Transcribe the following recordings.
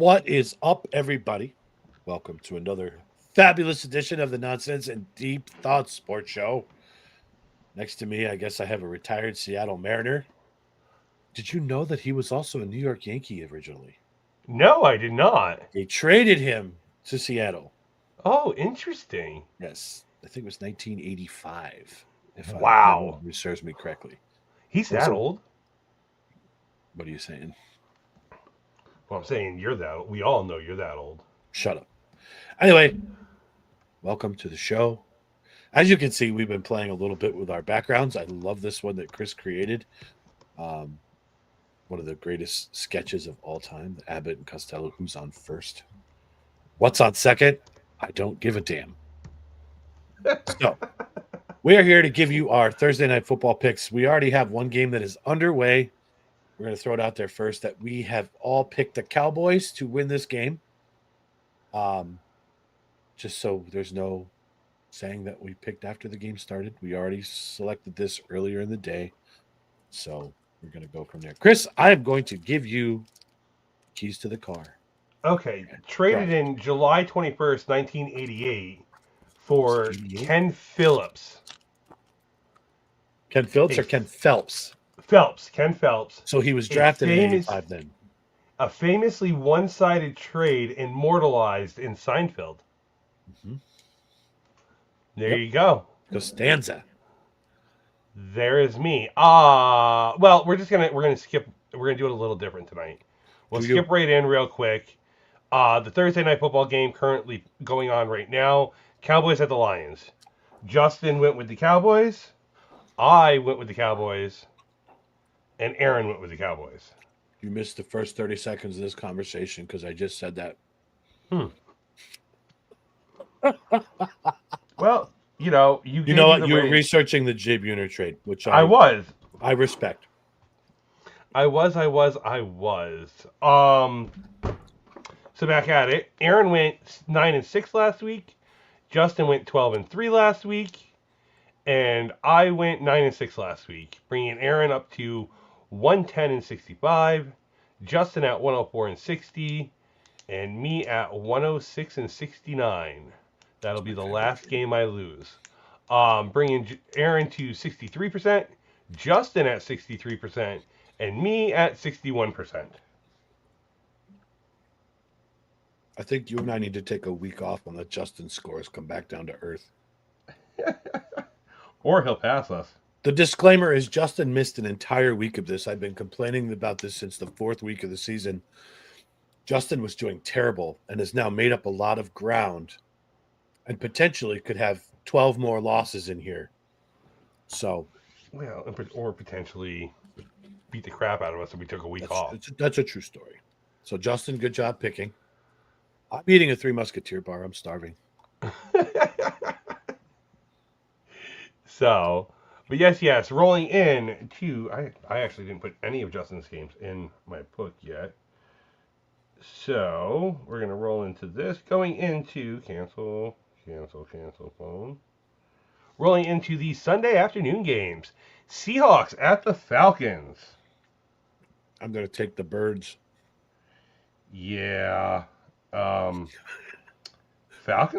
What is up, everybody? Welcome to another fabulous edition of the Nonsense and Deep Thoughts Sports Show. Next to me, I guess I have a retired Seattle Mariner. Did you know that he was also a New York Yankee originally? No, I did not. They traded him to Seattle. Oh, interesting. Yes, I think it was 1985, if my Wow. memory serves me correctly. He's Was that it? old? What are you saying? Well, I'm saying you're that old. We all know you're that old. Shut up. Anyway, welcome to the show. As you can see, we've been playing a little bit with our backgrounds. I love this one that Chris created. Um, One of the greatest sketches of all time, the Abbott and Costello, who's on first. What's on second? I don't give a damn. So, we are here to give you our Thursday night football picks. We already have one game that is underway. We're going to throw it out there first that we have all picked the Cowboys to win this game. Just so there's no saying that we picked after the game started. We already selected this earlier in the day. So we're going to go from there. Chris, I am going to give you keys to the car. Okay, traded in July 21st, 1988 for 88? Ken Phillips. Ken Phillips or Ken Phelps? Ken Phelps. So he was drafted in 85 then. A famously one-sided trade immortalized in Seinfeld. Mm-hmm. There you go. Costanza. There is me. Well, we're gonna skip. We're gonna do it a little different tonight. We'll skip right in real quick. The Thursday night football game currently going on right now. Cowboys at the Lions. Justin went with the Cowboys. I went with the Cowboys. And Aaron went with the Cowboys. You missed the first 30 seconds of this conversation because I just said that. Well, you know what? You were researching the Jib Uniter trade, which I was. I respect. I was. So back at it. Aaron went 9-6 last week. Justin went 12-3 last week, and I went 9-6 last week, bringing Aaron up to 110-65, Justin at 104-60, and me at 106-69. That'll be the last game I lose. Bringing Aaron to 63%, Justin at 63%, and me at 61%. I think you and I need to take a week off and let Justin's scores come back down to earth. Or he'll pass us. The disclaimer is Justin missed an entire week of this. I've been complaining about this since the 4th week of the season. Justin was doing terrible and has now made up a lot of ground and potentially could have 12 more losses in here. So, well, or potentially beat the crap out of us if we took a week off. That's a true story. So, Justin, good job picking. I'm eating a Three Musketeer bar. I'm starving. So, but yes, rolling in to I actually didn't put any of Justin's games in my book yet. So we're gonna roll into this. Going into cancel phone. Rolling into the Sunday afternoon games. Seahawks at the Falcons. I'm gonna take the Birds. Yeah. Falcons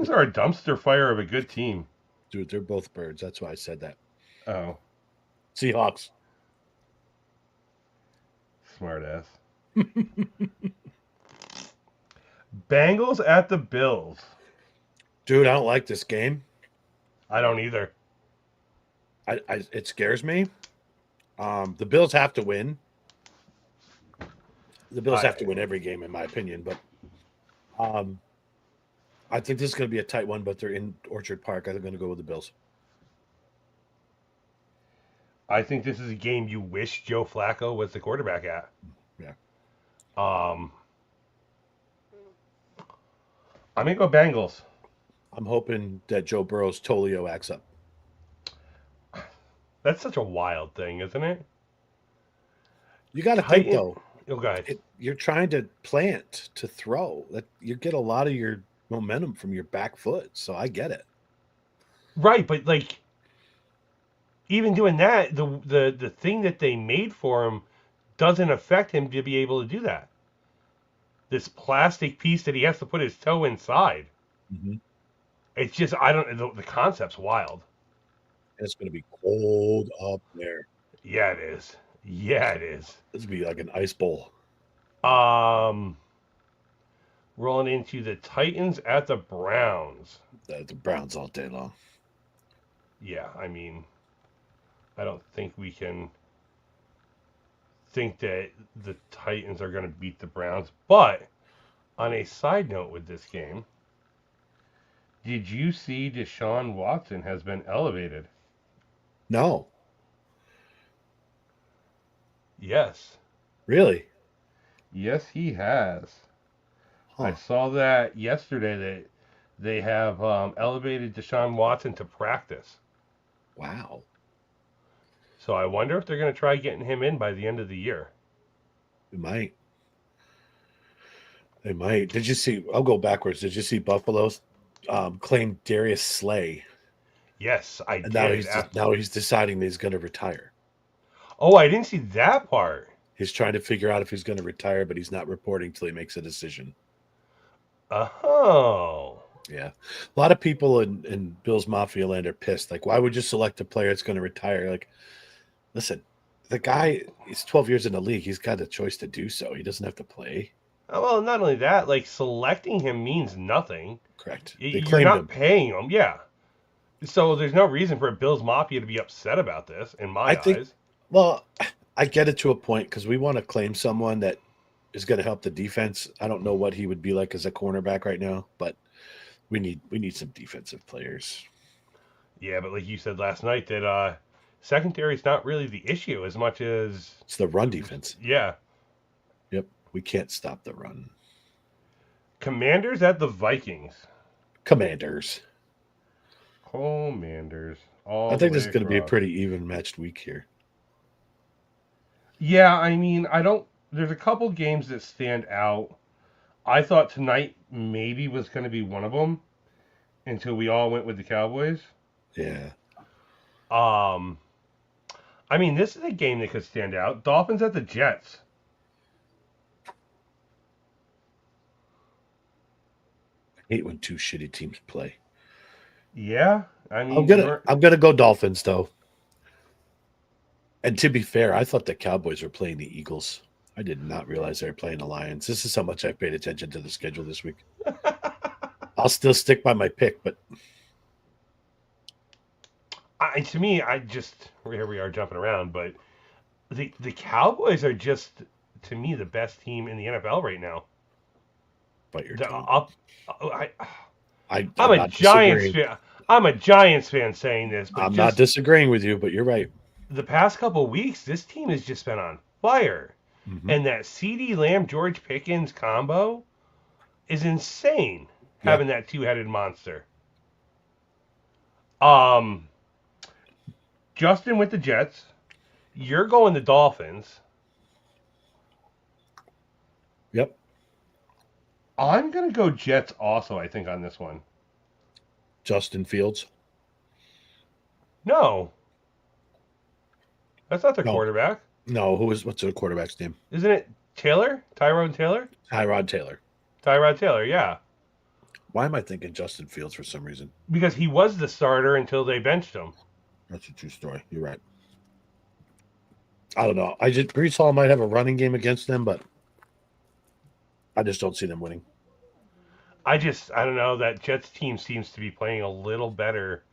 are a dumpster fire of a good team. Dude, they're both Birds. That's why I said that. Oh. Seahawks. Smart ass. Bengals at the Bills. Dude, I don't like this game. I don't either. It scares me. The Bills have to win. The Bills have to win every game, in my opinion. But I think this is going to be a tight one, but they're in Orchard Park. I'm going to go with the Bills. I think this is a game you wish Joe Flacco was the quarterback at. Yeah. I'm going to go Bengals. I'm hoping that Joe Burrow's Tolio acts up. That's such a wild thing, isn't it? You got to think, though. Oh, go ahead. You're trying to plant to throw. That you get a lot of your momentum from your back foot, so I get it. Right, but like even doing that, the thing that they made for him doesn't affect him to be able to do that. this plastic piece that he has to put his toe inside. Mm-hmm. It's just I don't. The concept's wild. It's going to be cold up there. Yeah, it is. Yeah, it is. This will be like an ice bowl. Um, Rolling into the Titans at the Browns. The Browns all day long. Yeah, I mean, I don't think we can think that the Titans are going to beat the Browns. But on a side note with this game, did you see Deshaun Watson has been elevated? No, Yes. really? Yes, he has. I Huh. saw that yesterday that they have elevated Deshaun Watson to practice. Wow. So I wonder if they're going to try getting him in by the end of the year. They might. They might. Did you see? I'll go backwards. Did you see Buffalo's claim Darius Slay, Yes, I and now did. he's deciding that he's going to retire. Oh, I didn't see that part. He's trying to figure out if he's going to retire, but he's not reporting till he makes a decision. Oh. Yeah, a lot of people in Bill's Mafia land are pissed. Like, why would you select a player that's going to retire? Like, listen, the guy is 12 years in the league. He's got a choice to do so. He doesn't have to play. Oh, well, not only that, like selecting him means nothing. Correct. They You're claimed not him. paying him. Yeah. So there's no reason for Bill's Mafia to be upset about this, in I my think. eyes. Well, I get it to a point because we want to claim someone that is going to help the defense. I don't know what he would be like as a cornerback right now, but we need some defensive players. Yeah, but like you said last night, that secondary is not really the issue as much as It's the run defense. yeah. Yep, we can't stop the run. Commanders at the Vikings. Commanders. Commanders I all the think this way is going to be a across. pretty even matched week here. Yeah, I mean, I don't. There's a couple games that stand out. I thought tonight maybe was going to be one of them until we all went with the Cowboys. Yeah. Um, I mean, this is a game that could stand out. Dolphins at the Jets. I hate when two shitty teams play. Yeah, I mean, I'm gonna go Dolphins though. And to be fair, I thought the Cowboys were playing the Eagles. I did not realize they were playing the Lions. This is how much I paid attention to the schedule this week. I'll still stick by my pick, but to me, I just here we are jumping around, but the Cowboys are just to me the best team in the NFL right now. but your The tongue. up, I, I'm I'm a not Giants disagreeing. fan. I'm a Giants fan saying this, but I'm not disagreeing with you, but you're right. the past couple weeks, this team has just been on fire. Mm-hmm. And that CD Lamb George Pickens combo is insane. Yeah. Having that two-headed monster. Justin with the Jets. You're going the Dolphins. Yep. I'm gonna go Jets also. I think on this one. Justin Fields. No, that's not their No. quarterback. No, what's the quarterback's name? Isn't it Taylor? Tyrod Taylor? Tyrod Taylor. Tyrod Taylor, yeah. Why am I thinking Justin Fields for some reason? Because he was the starter until they benched him. That's a true story. You're right. I don't know. Brees Hall might have a running game against them, but I just don't see them winning. I don't know. That Jets team seems to be playing a little better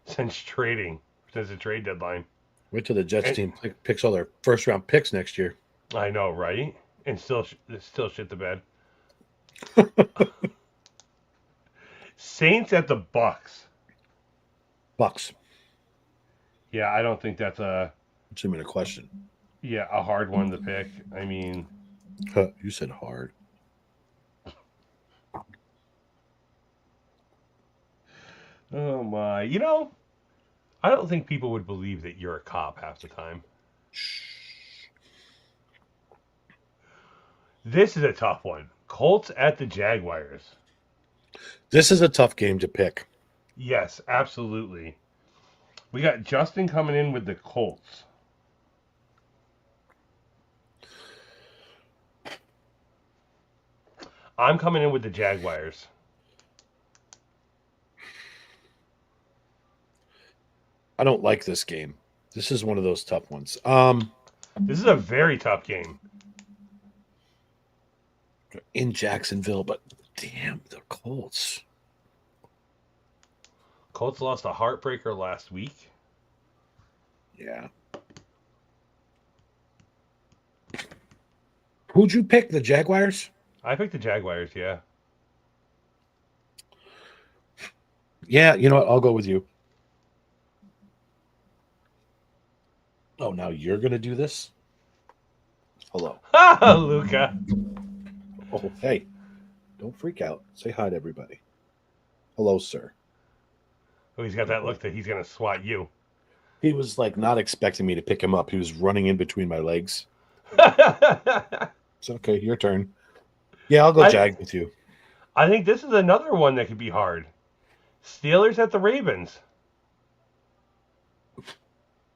since the trade deadline. Wait till the Jets team picks all their first round picks next year. I know, right? And still shit the bed. Saints at the Bucks. Bucks. Yeah, I don't think that's It's even a question. a hard one to pick. I mean, You said hard. oh my. I don't think people would believe that you're a cop half the time. This is a tough one. Colts at the Jaguars. This is a tough game to pick. Yes, absolutely. We got Justin coming in with the Colts. I'm coming in with the Jaguars. I don't like this game. This is one of those tough ones. This is a very tough game. In Jacksonville, but damn, the Colts. Colts lost a heartbreaker last week. Yeah. Who'd you pick? The Jaguars? I picked the Jaguars, yeah. Yeah, you know what? I'll go with you. Oh, now you're going to do this? Hello. Ha, Luca. Oh, hey. Don't freak out. Say hi to everybody. Hello, sir. Oh, he's got that look that he's going to swat you. He was like not expecting me to pick him up. He was running in between my legs. It's okay. Your turn. Yeah, I'll go Jag with you. I think this is another one that could be hard. Steelers at the Ravens.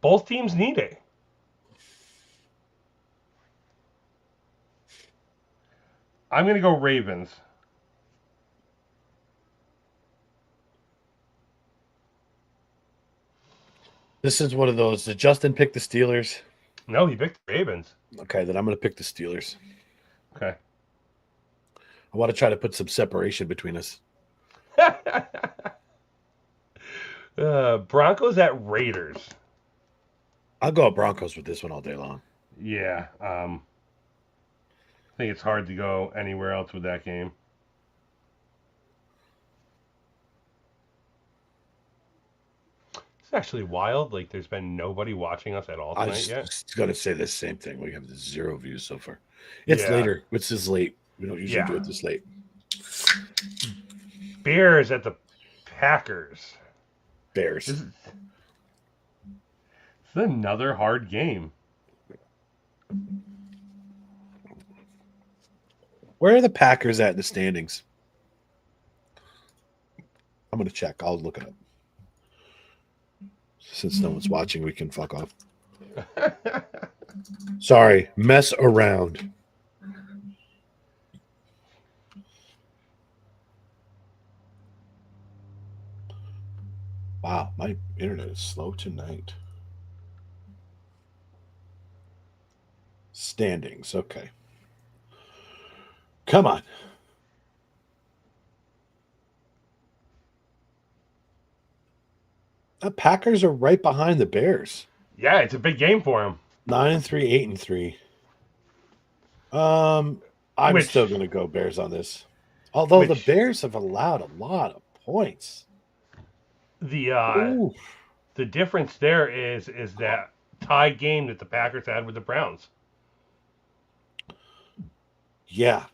Both teams need it. I'm going to go Ravens. This is one of those. Did Justin pick the Steelers? No, he picked the Ravens. Okay, then I'm going to pick the Steelers. Okay. I want to try to put some separation between us. Broncos at Raiders. I'll go Broncos with this one all day long. Yeah. I think it's hard to go anywhere else with that game. It's actually wild. Like, there's been nobody watching us at all I tonight yet. was going to say the same thing. We have 0 views so far. It's later. It's this late. We don't usually do it this late. Bears at the Packers. Bears. This is another hard game. Where are the Packers at in the standings? I'm going to check. I'll look it up. Since no one's watching, we can fuck off. Sorry, mess around. Wow, my internet is slow tonight. Standings, okay. Come on. The Packers are right behind the Bears. Yeah, it's a big game for them. 9-3, 8-3. I'm still going to go Bears on this. Although the Bears have allowed a lot of points. The difference there is that tie game that the Packers had with the Browns. Yeah.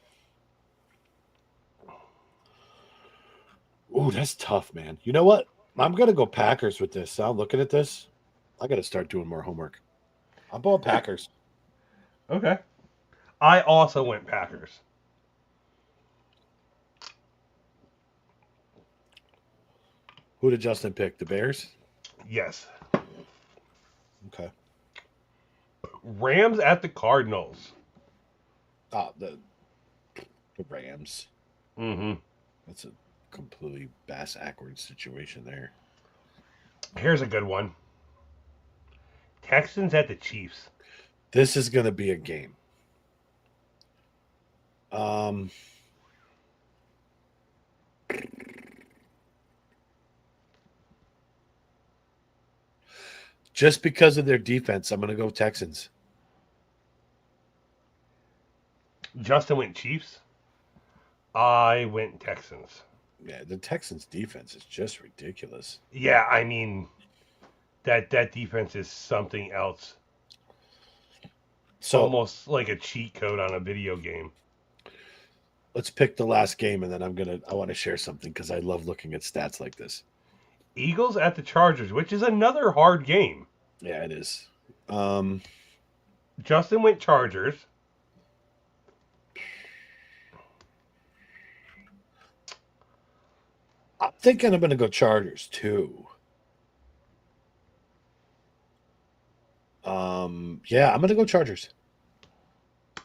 Ooh, that's tough, man. You know what? I'm going to go Packers with this. I'm looking at this. I got to start doing more homework. I'm going Packers. Okay. I also went Packers. Who did Justin pick? The Bears? Yes. Okay. Rams at the Cardinals. The Rams. Mm-hmm. That's a completely bass-ackwards situation there. Here's a good one. Texans at the Chiefs. This is going to be a game. Just because of their defense, I'm going to go Texans. Justin went Chiefs. I went Texans. Yeah, the Texans' defense is just ridiculous. Yeah, I mean, that defense is something else. So almost like a cheat code on a video game. Let's pick the last game, and then I want to share something because I love looking at stats like this. Eagles at the Chargers, which is another hard game. Yeah, it is. Justin went Chargers. I'm thinking I'm going to go Chargers too. Yeah, I'm going to go Chargers.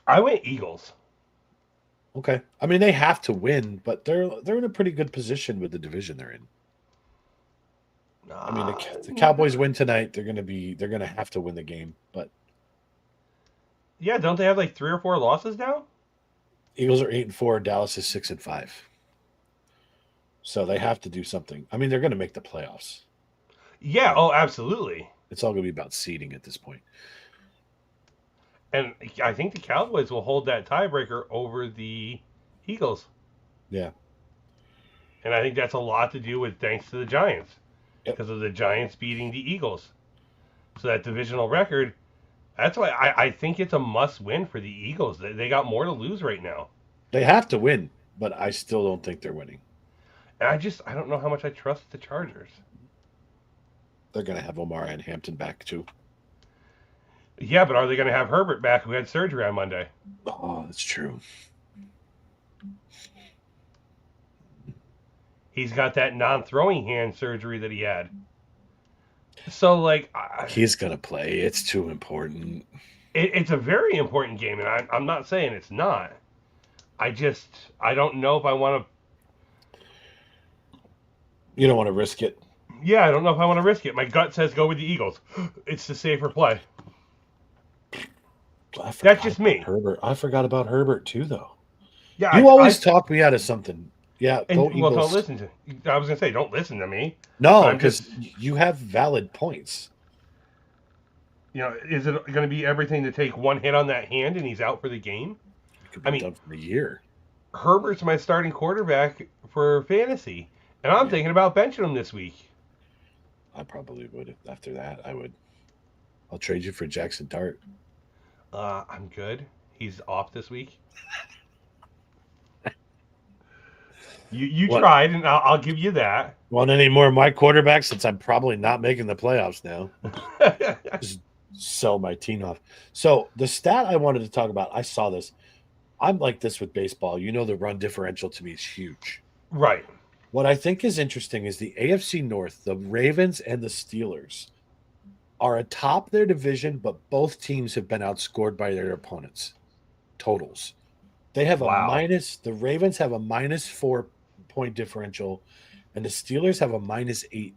I went Eagles. Okay. I mean, they have to win, but they're in a pretty good position with the division they're in. I mean, the Cowboys win tonight. They're gonna have to win the game. But Yeah, don't they have like 3 or 4 losses now? Eagles are 8-4. Dallas is 6-5. So they have to do something. I mean, they're gonna make the playoffs. Yeah, But oh, absolutely. it's all gonna be about seeding at this point. And I think the Cowboys will hold that tiebreaker over the Eagles. Yeah. And I think that's a lot to do with thanks to the Giants Yep. because of the Giants beating the Eagles. So that divisional record, that's why I think it's a must win for the Eagles. They got more to lose right now. They have to win, but I still don't think they're winning. And I don't know how much I trust the Chargers. They're gonna have Omar and Hampton back too. Yeah, but are they going to have Herbert back who had surgery on Monday? Oh, that's true. He's got that non throwing hand surgery that he had. So, like, He's gonna play. It's too important. it's a very important game, and I'm not saying it's not. I don't know if I want to. You don't want to risk it. Yeah, I don't know if I want to risk it. My gut says go with the Eagles. It's the safer play. That's just me. Herbert. I forgot about Herbert too, though. Yeah, You always talk me out of something. Yeah, go and well, don't Eagles. listen to. I was gonna say, don't listen to me. No, I'm because just, you have valid points. is it going to be everything to take one hit on that hand and he's out for the game? It could I be mean, done for the year. Herbert's my starting quarterback for fantasy, and I'm Yeah. thinking about benching him this week. I probably would. After that, I would. I'll trade you for Jackson Dart. I'm good. He's off this week. You What? tried, and I'll give you that. Want any more of my quarterbacks since I'm probably not making the playoffs now? Just sell my team off. So the stat I wanted to talk about, I saw this. I'm like this with baseball. You know, the run differential to me is huge. Right. What I think is interesting is the AFC North, the Ravens and the Steelers are atop their division, but both teams have been outscored by their opponents. Totals. They have Wow. the Ravens have a -4 point differential, and the Steelers have a -8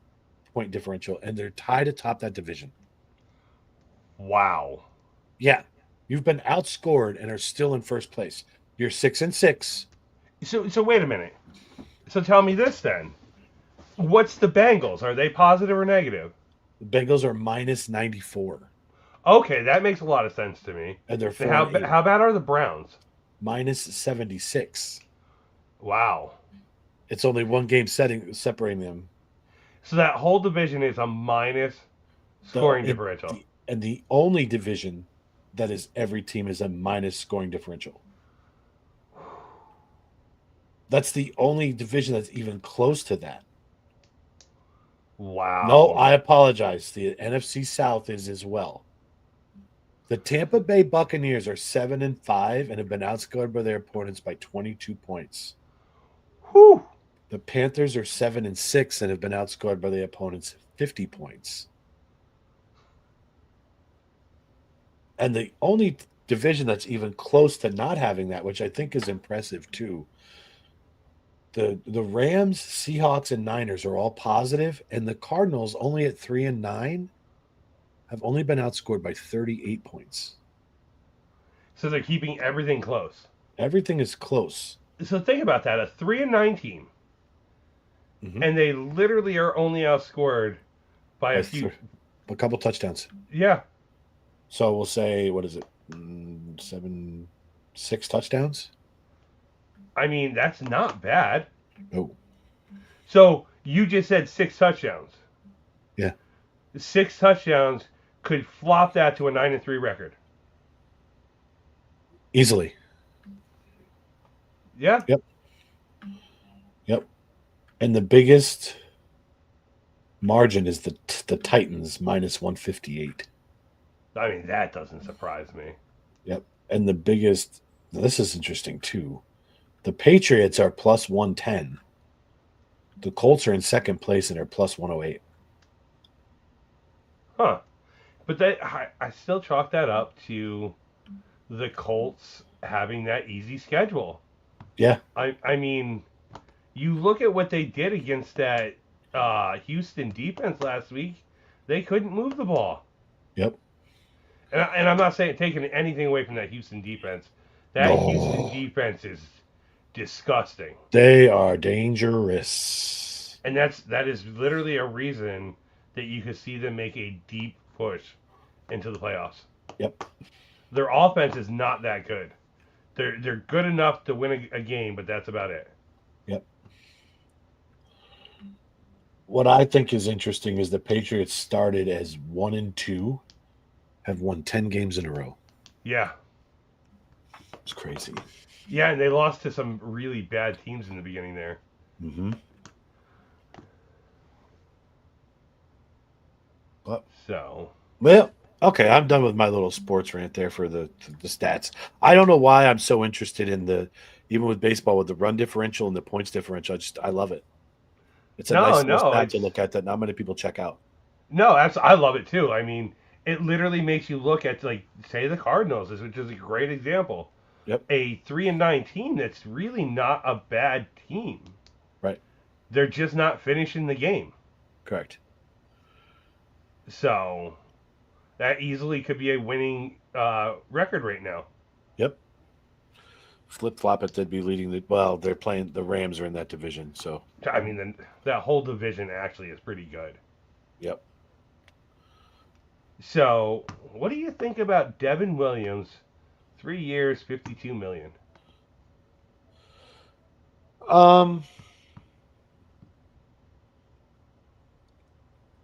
point differential, and they're tied atop that division. Wow. Yeah. You've been outscored and are still in first place. You're 6-6. So wait a minute. So tell me this then. What's the Bengals? Are they positive or negative? The Bengals are -94, Okay, that makes a lot of sense to me. and they're Then 4-8. how bad are the Browns? -76. Wow. It's only one game separating them. So that whole division is a minus scoring differential. And the only division that is every team is a minus scoring differential. That's the only division that's even close to that. Wow. No, I apologize. The NFC South is as well. The Tampa Bay Buccaneers are 7-5 and have been outscored by their opponents by 22 points. Whew. The Panthers are 7-6 and have been outscored by their opponents 50 points. And the only division that's even close to not having that, which I think is impressive too, the Rams, Seahawks, and Niners are all positive, and the Cardinals, only at 3-9, have only been outscored by 38 points. So they're keeping everything close. Everything is close. So think about that: a 3-9 team, and they literally are only outscored by a few, a couple touchdowns. Yeah. So we'll say, what is it, 6 touchdowns? I mean, that's not bad. Oh, So you just said 6 touchdowns. yeah. 6 touchdowns could flop that to a 9-3 record. Easily. Yeah. Yep. And the biggest margin is the Titans -158. I mean, that doesn't surprise me. Yep. And the biggest, this is interesting too. The Patriots are +110. The Colts are in second place and are +108. Huh. But I still chalk that up to the Colts having that easy schedule. Yeah. I mean, you look at what they did against that Houston defense last week. They couldn't move the ball. Yep. And I'm not saying taking anything away from that Houston defense. That Houston No. defense is disgusting. They are dangerous. And that is literally a reason that you could see them make a deep push into the playoffs. Yep. Their offense is not that good. They're good enough to win a game, but that's about it. Yep. What I think is interesting is the Patriots started as 1-2, have won 10 games in a row. Yeah. It's crazy. Yeah, and they lost to some really bad teams in the beginning there. Mm-hmm. But, So, well, okay, I'm done with my little sports rant there for the stats. I don't know why I'm so interested in the even with baseball with the run differential and the points differential. I love it. It's a no, nice little no, stat to it's look at that not many people check out. no, I love it too. I mean, it literally makes you look at like say the Cardinals, which is a great example. Yep. A 3-9 team that's really not a bad team. Right. They're just not finishing the game. Correct. So that easily could be a winning record right now. Yep. Flip flop it, they'd be leading the. Well, they're playing the Rams are in that division, so I mean, that whole division actually is pretty good. yep. So, what do you think about Devin Williams? 3 years, 52 million. Um,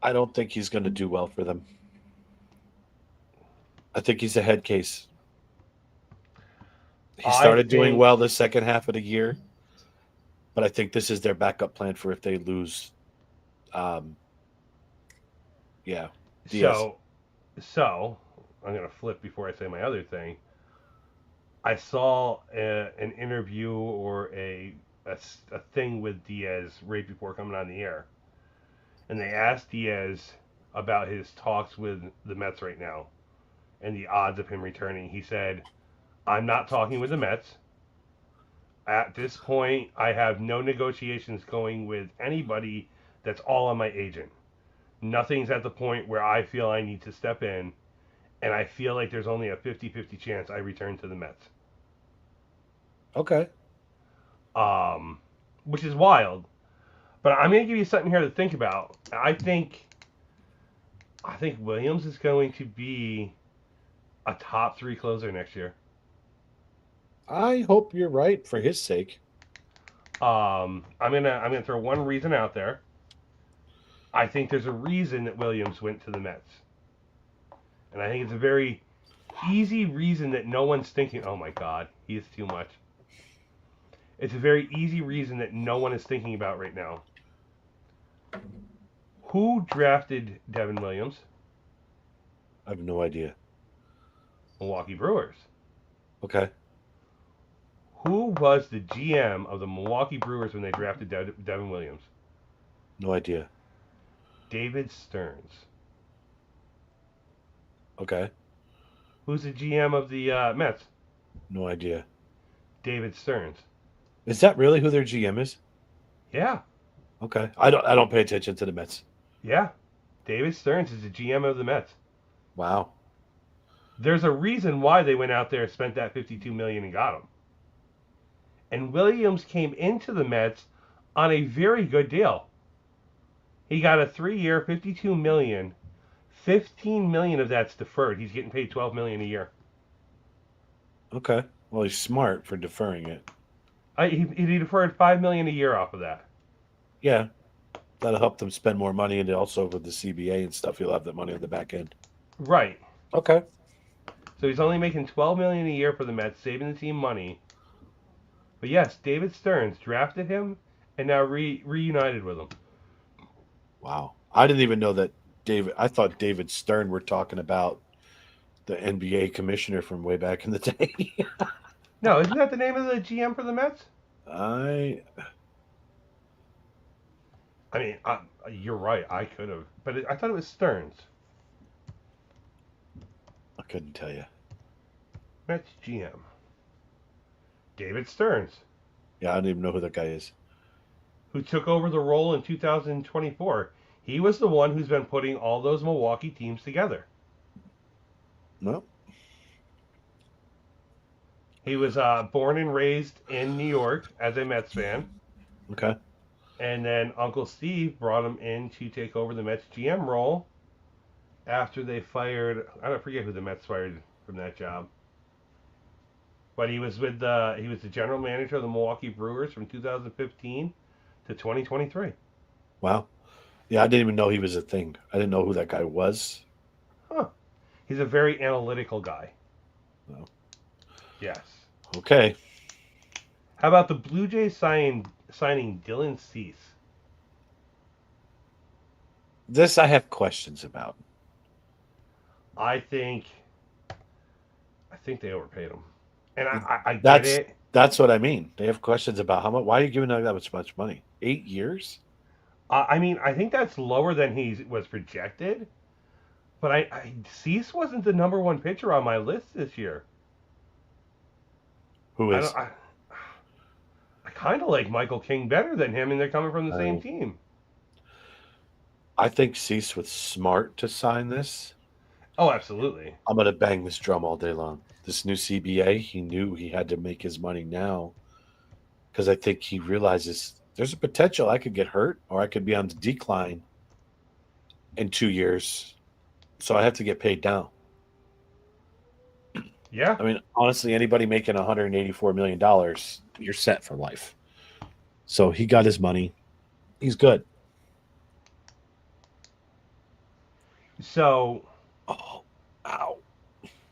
I don't think he's going to do well for them. I think he's a head case. He I started doing think well the second half of the year, but I think this is their backup plan for if they lose. Um, yeah, Diaz. so. So, I'm gonna flip before I say my other thing. I saw an interview or a thing with Diaz right before coming on the air, and they asked Diaz about his talks with the Mets right now and the odds of him returning. He said, "I'm not talking with the Mets. At this point, I have no negotiations going with anybody. That's all on my agent. Nothing's at the point where I feel I need to step in, and I feel like there's only a 50-50 chance I return to the Mets." Okay. Um, which is wild. But I'm going to give you something here to think about. I think Williams is going to be a top 3 closer next year. I hope you're right for his sake. I'm gonna throw one reason out there. I think there's a reason that Williams went to the Mets, and I think it's a very easy reason that no one's thinking. Oh my God, he is too much. It's a very easy reason that no one is thinking about right now. Who drafted Devin Williams? I have no idea. Milwaukee Brewers. Okay. Who was the GM of the Milwaukee Brewers when they drafted Devin Williams? No idea. David Stearns. Okay. Who's the GM of the Mets? No idea. David Stearns. Is that really who their GM is? Yeah, Okay. I don't pay attention to the Mets. yeah. David Stearns is the GM of the Mets. Wow. There's a reason why they went out there, spent that 52 million, and got him. And Williams came into the Mets on a very good deal. He got a 3-year, 52 million. 15 million of that's deferred. He's getting paid 12 million a year. Okay. Well, he's smart for deferring it. He deferred 5 million a year off of that. Yeah. That'll help them spend more money, and also with the CBA and stuff, you'll have that money on the back end. Right. Okay. So he's only making 12 million a year for the Mets, saving the team money. But yes, David Stearns drafted him and now reunited with him. Wow. I didn't even know that I thought David Stern were talking about the NBA commissioner from way back in the day. No, isn't that the name of the GM for the Mets? I I mean, you're right. I could have, but I thought it was Stearns. couldn't tell you. Mets GM. David Stearns. Yeah, I don't even know who that guy is. who took over the role in 2024. He was the one who's been putting all those Milwaukee teams together. No. He was born and raised in New York as a Mets fan. Okay. And then Uncle Steve brought him in to take over the Mets GM role after they fired, I don't forget who the Mets fired from that job. But he was the general manager of the Milwaukee Brewers from 2015 to 2023. Wow. Yeah, I didn't even know he was a thing. I didn't know who that guy was. Huh. He's a very analytical guy. No. Yes. Okay. How about the Blue Jays signing Dylan Cease? This I have questions about. I think they overpaid him, and I get That's it. that's what I mean. They have questions about how much. Why are you giving that much money? 8 years? I mean, I think that's lower than he was projected. But Cease wasn't the number one pitcher on my list this year. Who I don't. is? I kind of like Michael King better than him, and they're coming from the same Uh, team. I think Cease was smart to sign this. Oh, absolutely. I'm gonna bang this drum all day long. This new CBA, he knew he had to make his money now because I think he realizes there's a potential I could get hurt or I could be on the decline in 2 years. So I have to get paid now. Yeah. I mean, honestly, anybody making $184 million, you're set for life. So he got his money. He's good. So Oh, ow.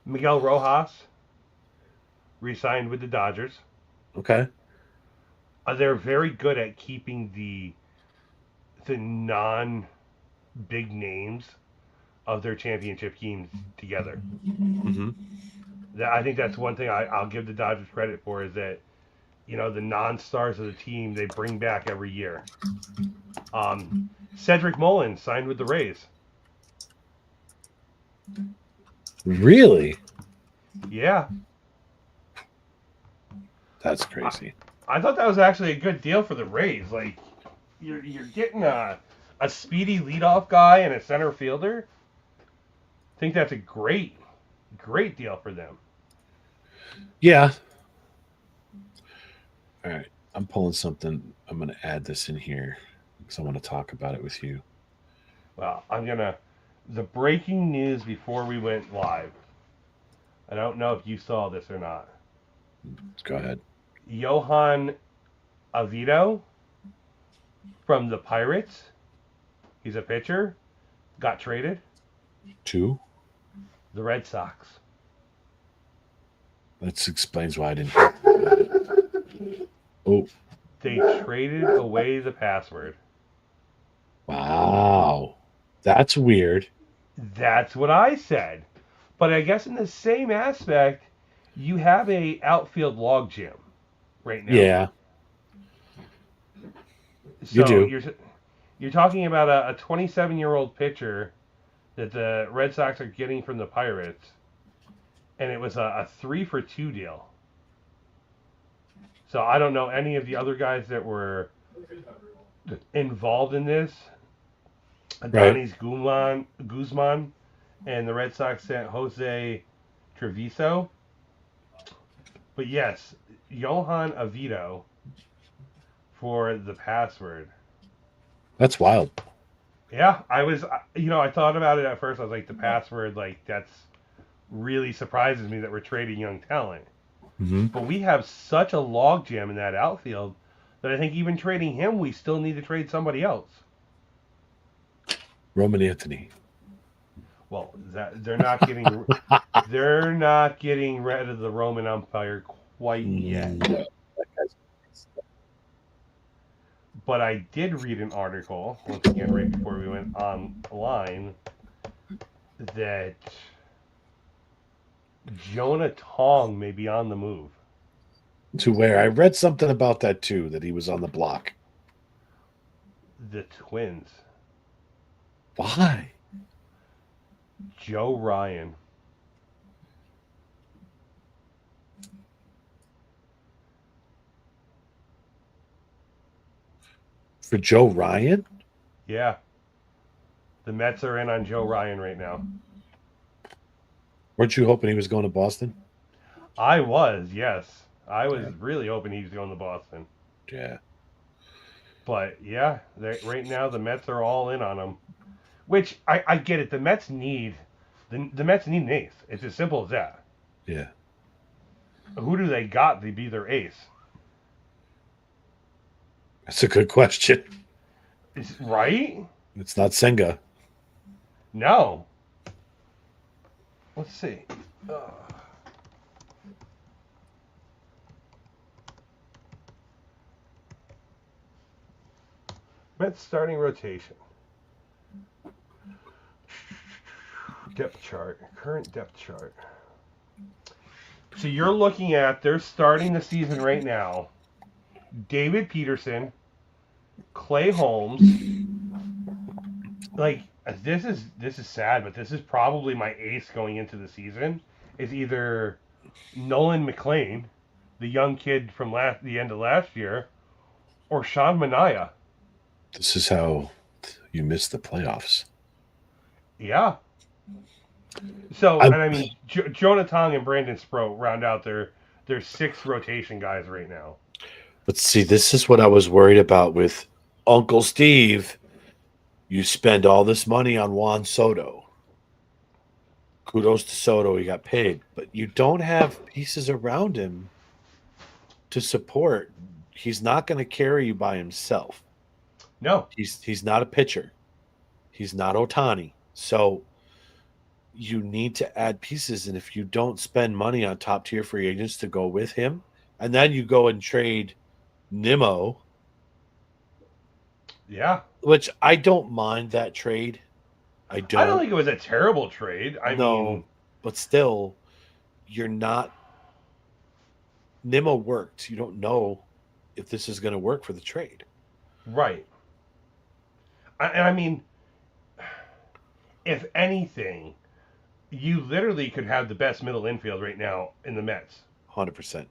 Miguel Rojas re-signed with the Dodgers. Okay. They're very good at keeping the non big names of their championship teams together. Mm-hmm. I think that's one thing I'll give the Dodgers credit for is that the non-stars of the team they bring back every year. Um, Cedric Mullins signed with the Rays. Really? Yeah, That's I, crazy. I thought that was actually a good deal for the Rays. Like you're getting a speedy leadoff guy and a center fielder. I think that's a great deal for them. Yeah. All right. I'm pulling something. I'm going to add this in here because I want to talk about it with you. Well, the breaking news before we went live. I don't know if you saw this or not. Go ahead. Johan Avito from the Pirates. He's a pitcher. Got traded. Two. The Red Sox. That explains why I didn't hear about it. Oh, They traded away the password. wow. That's weird. That's what I said. But I guess in the same aspect, you have a outfield logjam right now. Yeah, you So do. you're talking about a 27-year-old pitcher that the Red Sox are getting from the Pirates, and it was a 3-for-2 deal. So I don't know any of the other guys that were involved in this. Right. Adonis Guzman, and the Red Sox sent Jose Treviso. But yes, Johan Avito for the password. That's wild. Yeah, I thought about it at first. I was like, the password, like, that's really surprises me that we're trading young talent. Mm-hmm. But we have such a logjam in that outfield that I think even trading him, we still need to trade somebody else. Roman Anthony. Well, they're not getting they're not getting rid of the Roman umpire quite yet. Mm. But I did read an article once again right before we went online that Jonah Tong may be on the move. To where I read something about that too, that he was on the block. The Twins. Why? Joe Ryan. For Joe Ryan? Yeah. The Mets are in on Joe Ryan right now. Weren't you hoping he was going to Boston? I was, yes. I was really hoping he was going to Boston. Yeah. But yeah, right now the Mets are all in on him. Which I get it. The Mets need an ace. It's as simple as that. Yeah. Who do they got to be their ace? That's a good question. Right? It's not Senga. No. Let's see. Mets starting rotation. Depth chart. Current depth chart. So you're looking at, they're starting the season right now. David Peterson, Clay Holmes. Like, this is sad, but this is probably my ace going into the season. Is either Nolan McLean, the young kid from the end of last year, or Sean Manaea. This is how you miss the playoffs. Yeah. So, I and I mean, Jonah Tong and Brandon Sproat round out their 6 rotation guys right now. But see, this is what I was worried about with Uncle Steve. You spend all this money on Juan Soto. Kudos to Soto, he got paid, but you don't have pieces around him to support. He's not going to carry you by himself. No. He's not a pitcher. He's not Otani. So you need to add pieces, and if you don't spend money on top tier free agents to go with him, and then you go and trade Nimmo, Yeah. which I don't mind that trade. I I don't. don't think it was a terrible trade. I mean, but still, you're not. Nimmo worked. You don't know if this is going to work for the trade. right. And I mean, if anything, you literally could have the best middle infield right now in the Mets 100%.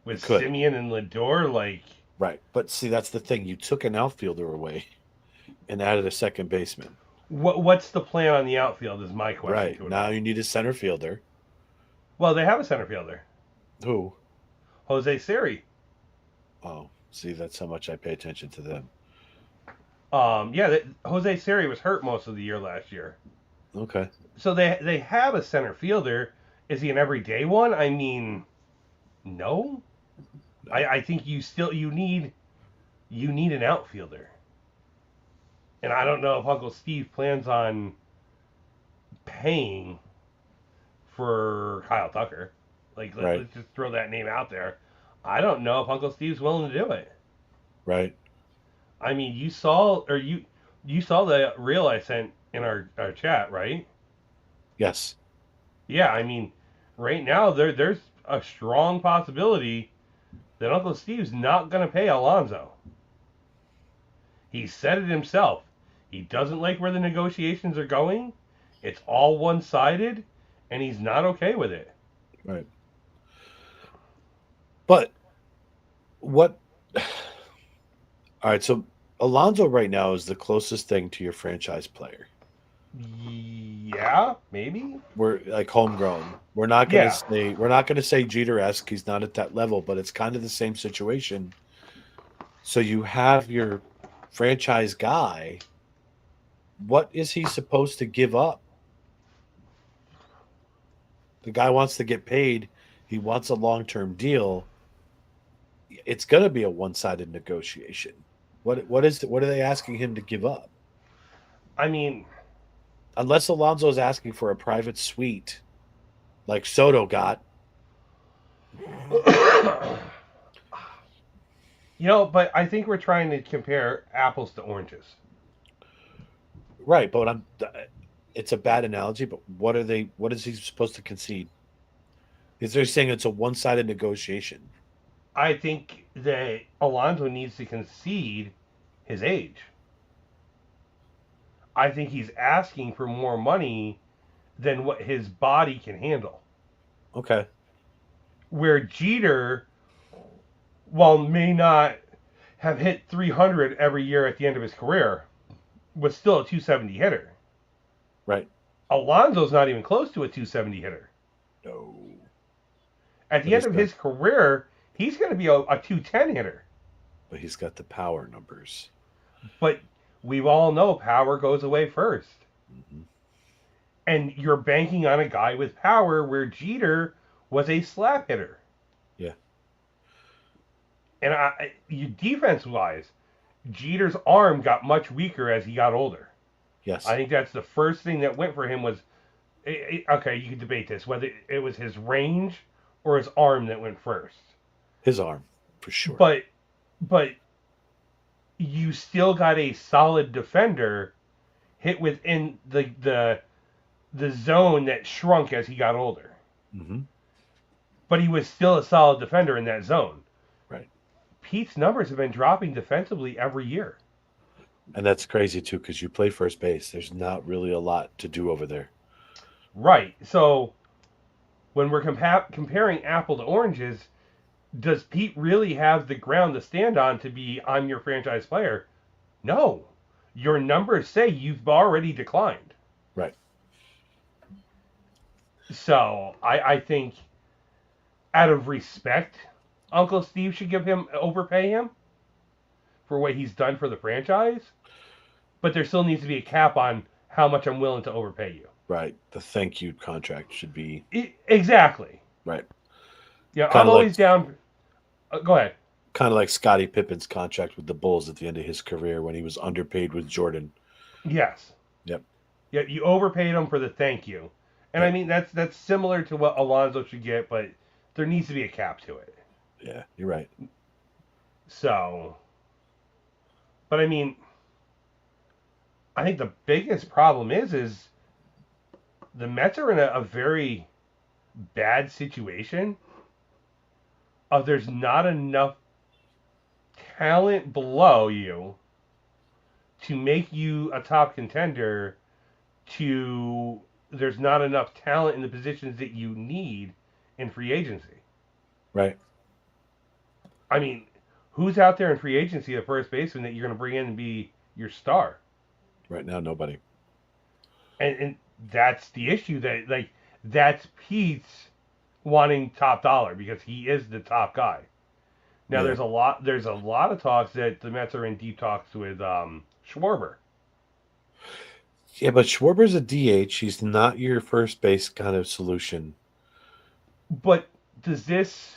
with could. Simeon and Lindor. Like, Right. But see, that's the thing. You took an outfielder away and added a second baseman. what's the plan on the outfield? Is my question. Right. To it Now all. you need a center fielder. Well, they have a center fielder, Who? Jose Siri. Oh, see, that's how much I pay attention to them. Yeah, Jose Siri was hurt most of the year last year. Okay. So they have a center fielder. Is he an everyday one? I mean, no. I think you need an outfielder. And I don't know if Uncle Steve plans on paying for Kyle Tucker. Like, Right. let's just throw that name out there. I don't know if Uncle Steve's willing to do it. Right. I mean, you saw the reel I sent in our chat, right? Yes. Yeah, I mean, right now there's a strong possibility that Uncle Steve's not going to pay Alonso. He said it himself. He doesn't like where the negotiations are going. It's all one-sided, and he's not okay with it. Right. But what? All right. So Alonso right now is the closest thing to your franchise player. Yeah, maybe. We're like homegrown. We're not gonna Yeah. say Jeter-esque. He's not at that level, but it's kind of the same situation. So you have your franchise guy. What is he supposed to give up? The guy wants to get paid. He wants a long-term deal. It's going to be a one-sided negotiation. What are they asking him to give up? I mean, Unless Alonso is asking for a private suite like Soto got. but I think we're trying to compare apples to oranges. Right, but it's a bad analogy, but what is he supposed to concede? Is they're saying it's a one-sided negotiation. I think that Alonso needs to concede his age. I think he's asking for more money than what his body can handle. Okay. Where Jeter, while may not have hit 300 every year at the end of his career, was still a 270 hitter. Right. Alonso's not even close to a 270 hitter. No. At But the end of his career, he's going to be a 210 hitter. But he's got the power numbers. But we all know power goes away first. Mm-hmm. And you're banking on a guy with power where Jeter was a slap hitter. Yeah. And defense wise, Jeter's arm got much weaker as he got older. Yes. I think that's the first thing that went for him was okay, you can debate this whether it was his range or his arm that went first. His arm, for sure. But you still got a solid defender hit within the zone that shrunk as he got older. Mm-hmm. But he was still a solid defender in that zone. Right. Pete's numbers have been dropping defensively every year. And that's crazy too, because you play first base. There's not really a lot to do over there. Right. So when we're comparing apple to oranges, does Pete really have the ground to stand on to be on your franchise player? No. Your numbers say you've already declined. Right. So I think out of respect, Uncle Steve should overpay him for what he's done for the franchise. But there still needs to be a cap on how much I'm willing to overpay you. Right. The thank you contract should be Exactly. right. Yeah, Kinda I'm always like, down. Go ahead. kind of like Scottie Pippen's contract with the Bulls at the end of his career when he was underpaid with Jordan. Yes. Yep. Yeah, you overpaid him for the thank you, and I Right. mean that's similar to what Alonso should get, but there needs to be a cap to it. Yeah, you're right. So, but I mean, I think the biggest problem is the Mets are in a very bad situation. There's not enough talent below you to make you a top contender. There's not enough talent in the positions that you need in free agency. Right. I mean, who's out there in free agency at first baseman that you're going to bring in and be your star? Right now, nobody. And that's the issue that's Pete's wanting top dollar because he is the top guy. Now Yeah. there's a lot of talks that the Mets are in deep talks with Schwarber. Yeah, but Schwarber's a DH. He's not your first base kind of solution. But does this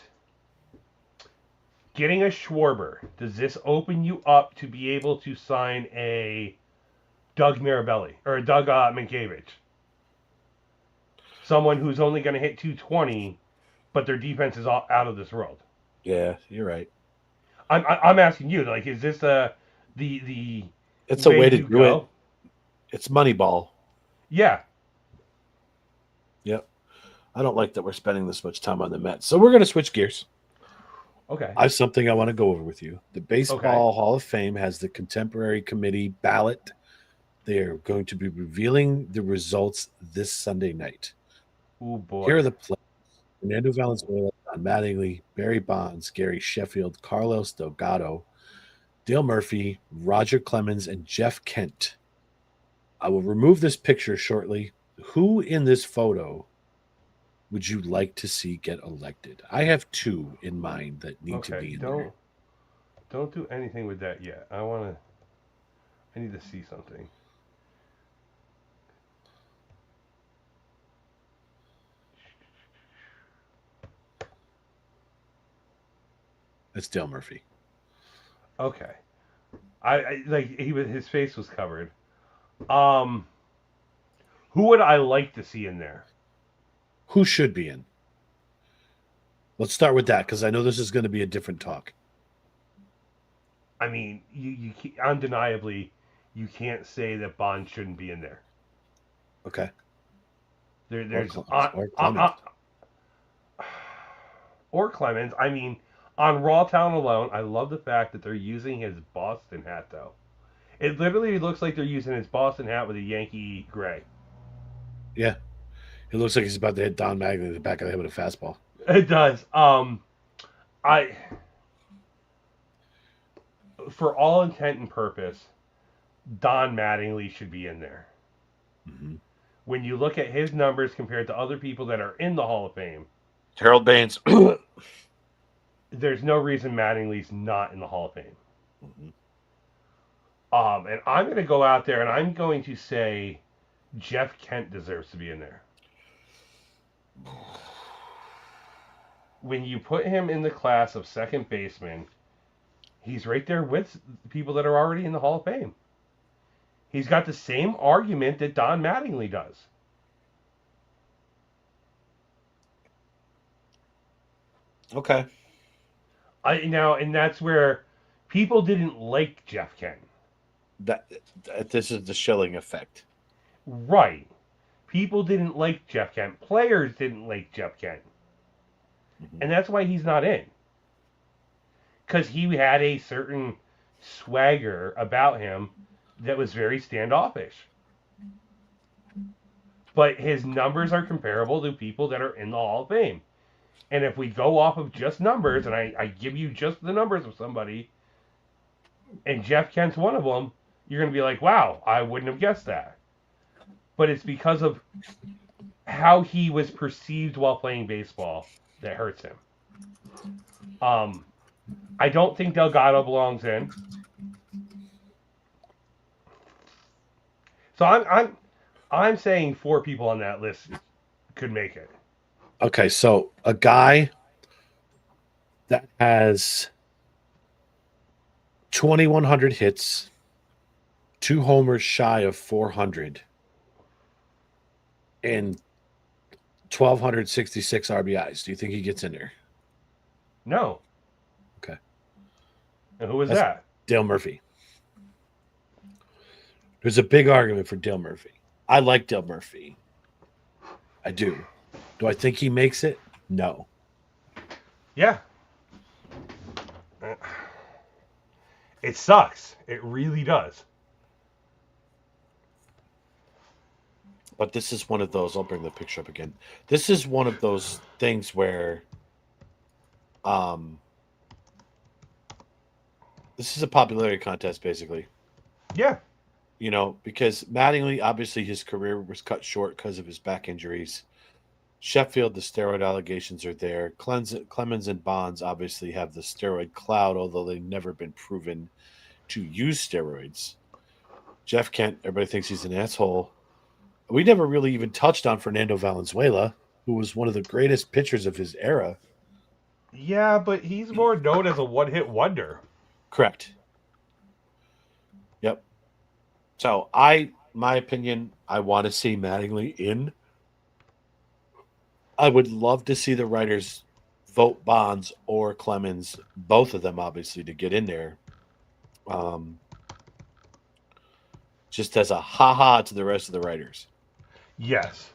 getting a Schwarber, does this open you up to be able to sign a Doug Mirabelli or a Doug Minkiewicz? Someone who's only going to hit 220, but their defense is all out of this world. Yeah, you're right. I'm asking you, like, is this the It's a way way to you do it. go? It's Moneyball. Yeah. Yep. I don't like that we're spending this much time on the Mets. So we're going to switch gears. Okay. I have something I want to go over with you. The Baseball Okay. Hall of Fame has the contemporary committee ballot. They are going to be revealing the results this Sunday night. Oh boy. Here are the players: Fernando Valenzuela, Don Mattingly, Barry Bonds, Gary Sheffield, Carlos Delgado, Dale Murphy, Roger Clemens, and Jeff Kent. I will remove this picture shortly. Who in this photo would you like to see get elected? I have two in mind that need to be in there. Don't do anything with that yet. I need to see something. That's Dale Murphy. Okay. I like his face was covered. Um, who would I like to see in there? Who should be in? Let's start with that because I know this is going to be a different talk. I mean, you undeniably you can't say that Bond shouldn't be in there. Okay. There's Or Clemens. or Clemens. I mean, on Raw Town alone, I love the fact that they're using his Boston hat though. It literally looks like they're using his Boston hat with a Yankee gray. Yeah. It looks like he's about to hit Don Mattingly in the back of the head with a fastball. It does. I for all intent and purpose, Don Mattingly should be in there. Mm-hmm. When you look at his numbers compared to other people that are in the Hall of Fame, Harold Baines. there's no reason Mattingly's not in the Hall of Fame. Mm-hmm. And I'm going to go out there and I'm going to say Jeff Kent deserves to be in there. When you put him in the class of second baseman, he's right there with people that are already in the Hall of Fame. He's got the same argument that Don Mattingly does. Okay. And that's where people didn't like Jeff Kent. This is the Schilling effect. Right. People didn't like Jeff Kent. Players didn't like Jeff Kent. Mm-hmm. And that's why he's not in. Because he had a certain swagger about him that was very standoffish. But his numbers are comparable to people that are in the Hall of Fame. And if we go off of just numbers, and I give you just the numbers of somebody, and Jeff Kent's one of them, you're going to be like, wow, I wouldn't have guessed that. But it's because of how he was perceived while playing baseball that hurts him. I don't think Delgado belongs in. So I'm saying 4 people on that list could make it. Okay, so a guy that has 2,100 hits, 2 homers shy of 400, and 1,266 RBIs. Do you think he gets in there? No. Okay. And who was that? Dale Murphy. There's a big argument for Dale Murphy. I like Dale Murphy. I do. Do I think he makes it? No. Yeah. It sucks. It really does. But this is one of those, I'll bring the picture up again. This is one of those things where this is a popularity contest, basically. Yeah. You know, because Mattingly, obviously his career was cut short because of his back injuries. Sheffield, the steroid allegations are there. Clemens and Bonds obviously have the steroid cloud, although they've never been proven to use steroids. Jeff Kent, everybody thinks he's an asshole. We never really even touched on Fernando Valenzuela, who was one of the greatest pitchers of his era. Yeah, but he's more known as a one-hit wonder. Correct. Yep. So my opinion, I want to see Mattingly in. I would love to see the writers vote Bonds or Clemens, both of them obviously, to get in there. Just as a ha-ha to the rest of the writers. Yes.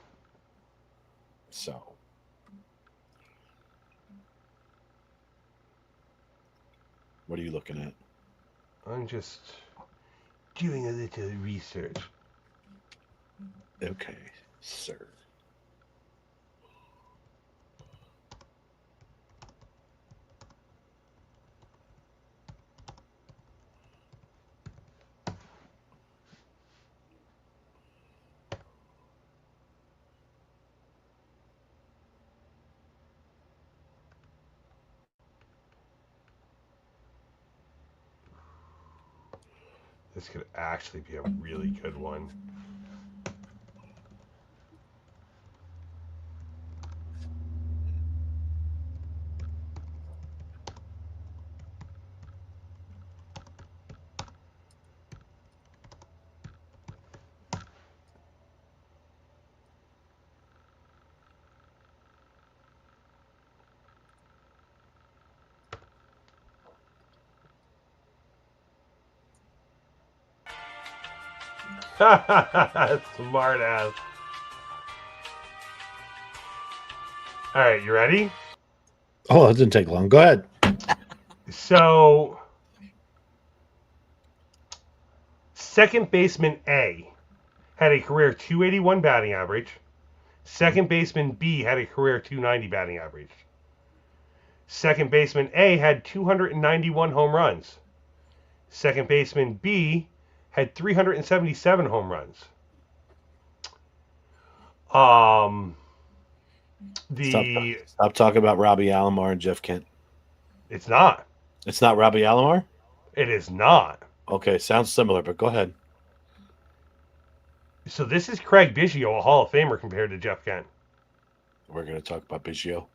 So. What are you looking at? I'm just doing a little research. Okay, sir. This could actually be a really good one. Smart ass. All right, you ready? Oh, that didn't take long. Go ahead. So, second baseman A had a career 281 batting average. Second baseman B had a career 290 batting average. Second baseman A had 291 home runs. Second baseman B had 377 home runs. Um, Stop, the stop talking about Robbie Alomar and Jeff Kent. it's not. It's not Robbie Alomar? It is not. Okay, sounds similar, but go ahead. So this is Craig Biggio, a Hall of Famer compared to Jeff Kent. We're going to talk about Biggio.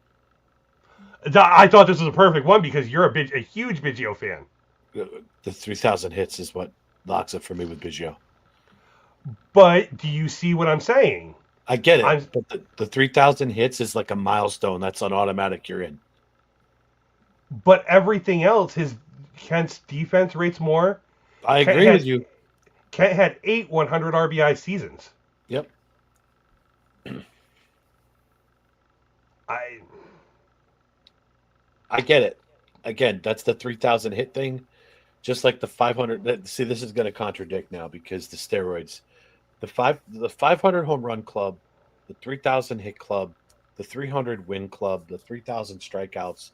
I thought this was a perfect one because you're a huge Biggio fan. The 3,000 hits is what locks it for me with Biggio. But do you see what I'm saying? I get it, I'm, but the 3,000 hits is like a milestone. That's an automatic. You're in. but everything else, Kent's defense rates more. I Kent agree with had, you. Kent had 8 100 RBI seasons. Yep. I I get it. Again, that's the 3,000 hit thing. Just like the 500. See, this is going to contradict now because the steroids. The 500 home run club, the 3,000 hit club, the 300 win club, the 3,000 strikeouts.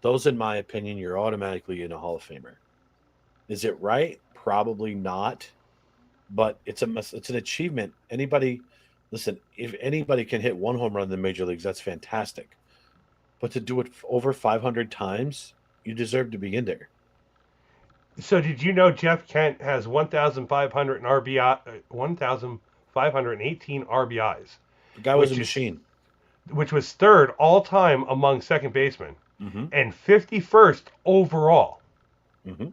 Those, in my opinion, you're automatically in a Hall of Famer. Is it right? Probably not. But it's an achievement. Anybody, listen, if anybody can hit one home run in the major leagues, that's fantastic. But to do it over 500 times, you deserve to be in there. So did you know Jeff Kent has 1,500 RBI, 1,518 RBIs, The guy was a which is machine. which was third all time among second basemen Mm-hmm. and 51st overall. Mm-hmm.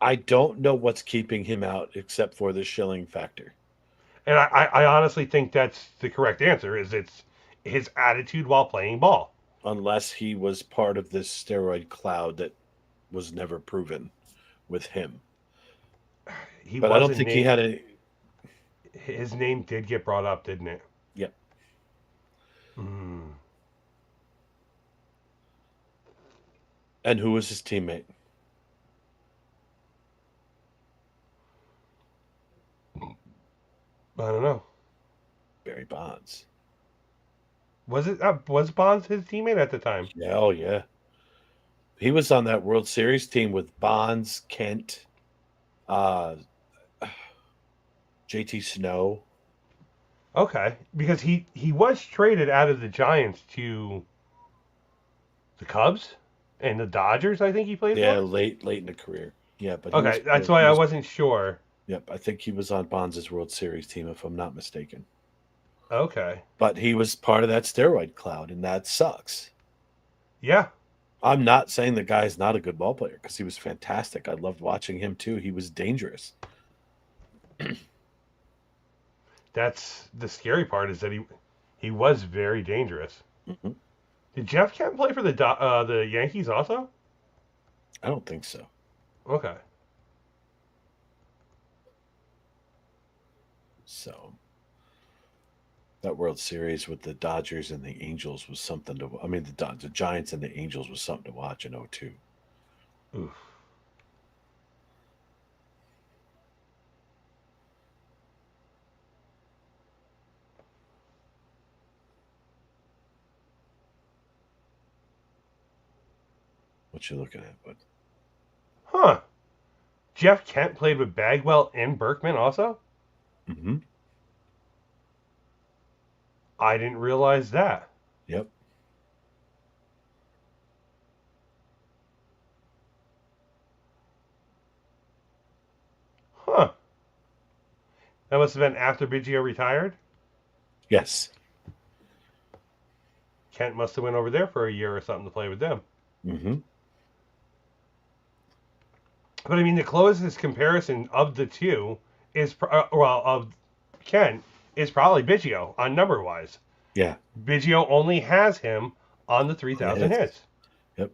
I don't know what's keeping him out except for the shilling factor. And I honestly think that's the correct answer. It's his attitude while playing ball. Unless he was part of this steroid cloud that was never proven with him. He But I don't wasn't think he named. had any. His name did get brought up, didn't it? Yep. Mm. And who was his teammate? I don't know. Barry Bonds. Was Bonds his teammate at the time? Yeah, oh yeah. He was on that World Series team with Bonds, Kent, uh, JT Snow. Okay, because he was traded out of the Giants to the Cubs and the Dodgers. I think he played Yeah, for. late in the career. Yeah, but he was Okay, part that's of, why he I was. wasn't sure. Yep, I think he was on Bonds' World Series team, if I'm not mistaken. Okay, But he was part of that steroid cloud, and that sucks. yeah, I'm not saying the guy's not a good ball player because he was fantastic. I loved watching him too. He was dangerous. that's the scary part is that he was very dangerous. Hmm. Did Jeff Kent play for the Yankees also? I don't think so. Okay, So that World Series with the Dodgers and the Angels was something to. I mean, the Giants and the Angels was something to watch in '02. oof. What you looking at? But Huh. Jeff Kent played with Bagwell and Berkman also. mm-hmm. I didn't realize that. Yep. Huh. That must have been after Biggio retired. Yes. Kent must have went over there for a year or something to play with them. Mm-hmm. But I mean, the closest comparison of the two is of Kent is probably Biggio on number wise. Yeah. Biggio only has him on the 3,000 Hits. hits. Yep.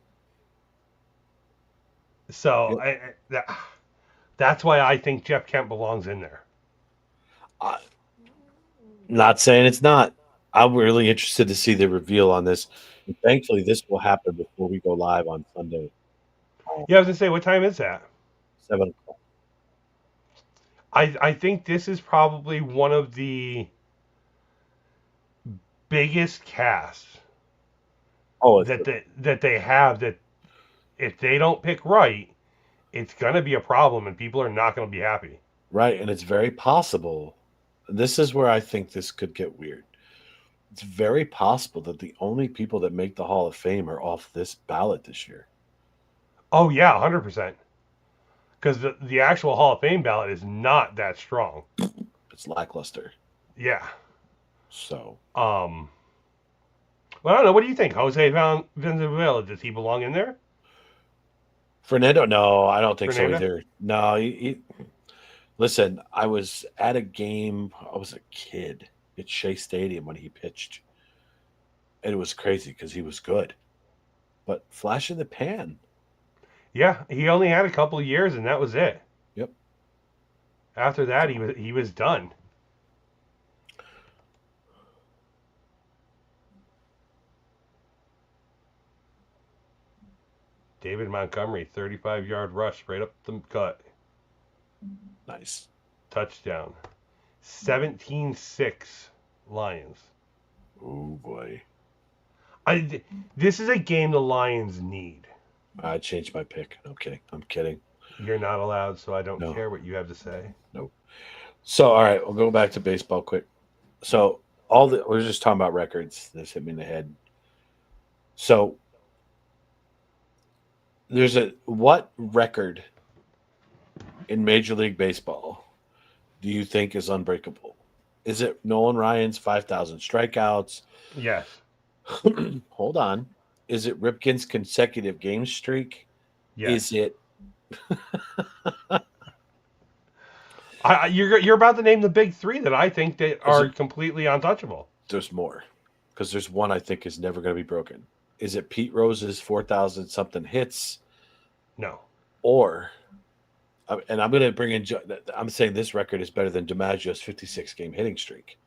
So Yep. that's why I think Jeff Kent belongs in there. I, Not saying it's not. I'm really interested to see the reveal on this. And thankfully, this will happen before we go live on Sunday, Yeah, I was gonna say, what time is that? 7 o'clock. I think this is probably one of the biggest casts Oh, that they have that If they don't pick right, it's going to be a problem and people are not going to be happy. Right. And it's very possible. This is where I think this could get weird. It's very possible that the only people that make the Hall of Fame are off this ballot this year. Oh, yeah, 100%. Because the actual Hall of Fame ballot is not that strong. It's lackluster. Yeah. So, Well, I don't know. What do you think? Jose Valenzuela, does he belong in there? Fernando, no, I don't think so Fernando? either. No, listen, I was at a game, I was a kid at Shea Stadium when he pitched. And it was crazy because he was good. But flash in the pan. Yeah, he only had a couple of years and that was it. Yep. After that, So, he was done. David Montgomery, 35-yard rush right up the gut. nice. Touchdown. 17-6 Lions. Oh boy. This is a game the Lions need. I changed my pick. Okay, I'm kidding. You're not allowed, so I don't No, care what you have to say. no. So, all right, we'll go back to baseball quick. So, we're just talking about records. This hit me in the head. So, what record in Major League Baseball do you think is unbreakable? Is it Nolan Ryan's 5,000 strikeouts? Yes. Hold on. Is it Ripken's consecutive game streak? Yes. Is it You're about to name the big three that I think that is are it completely untouchable. there's more? Because there's one I think is never going to be broken. Is it Pete Rose's 4,000 something hits? No. Or, and I'm going to bring in, I'm saying this record is better than DiMaggio's 56 game hitting streak.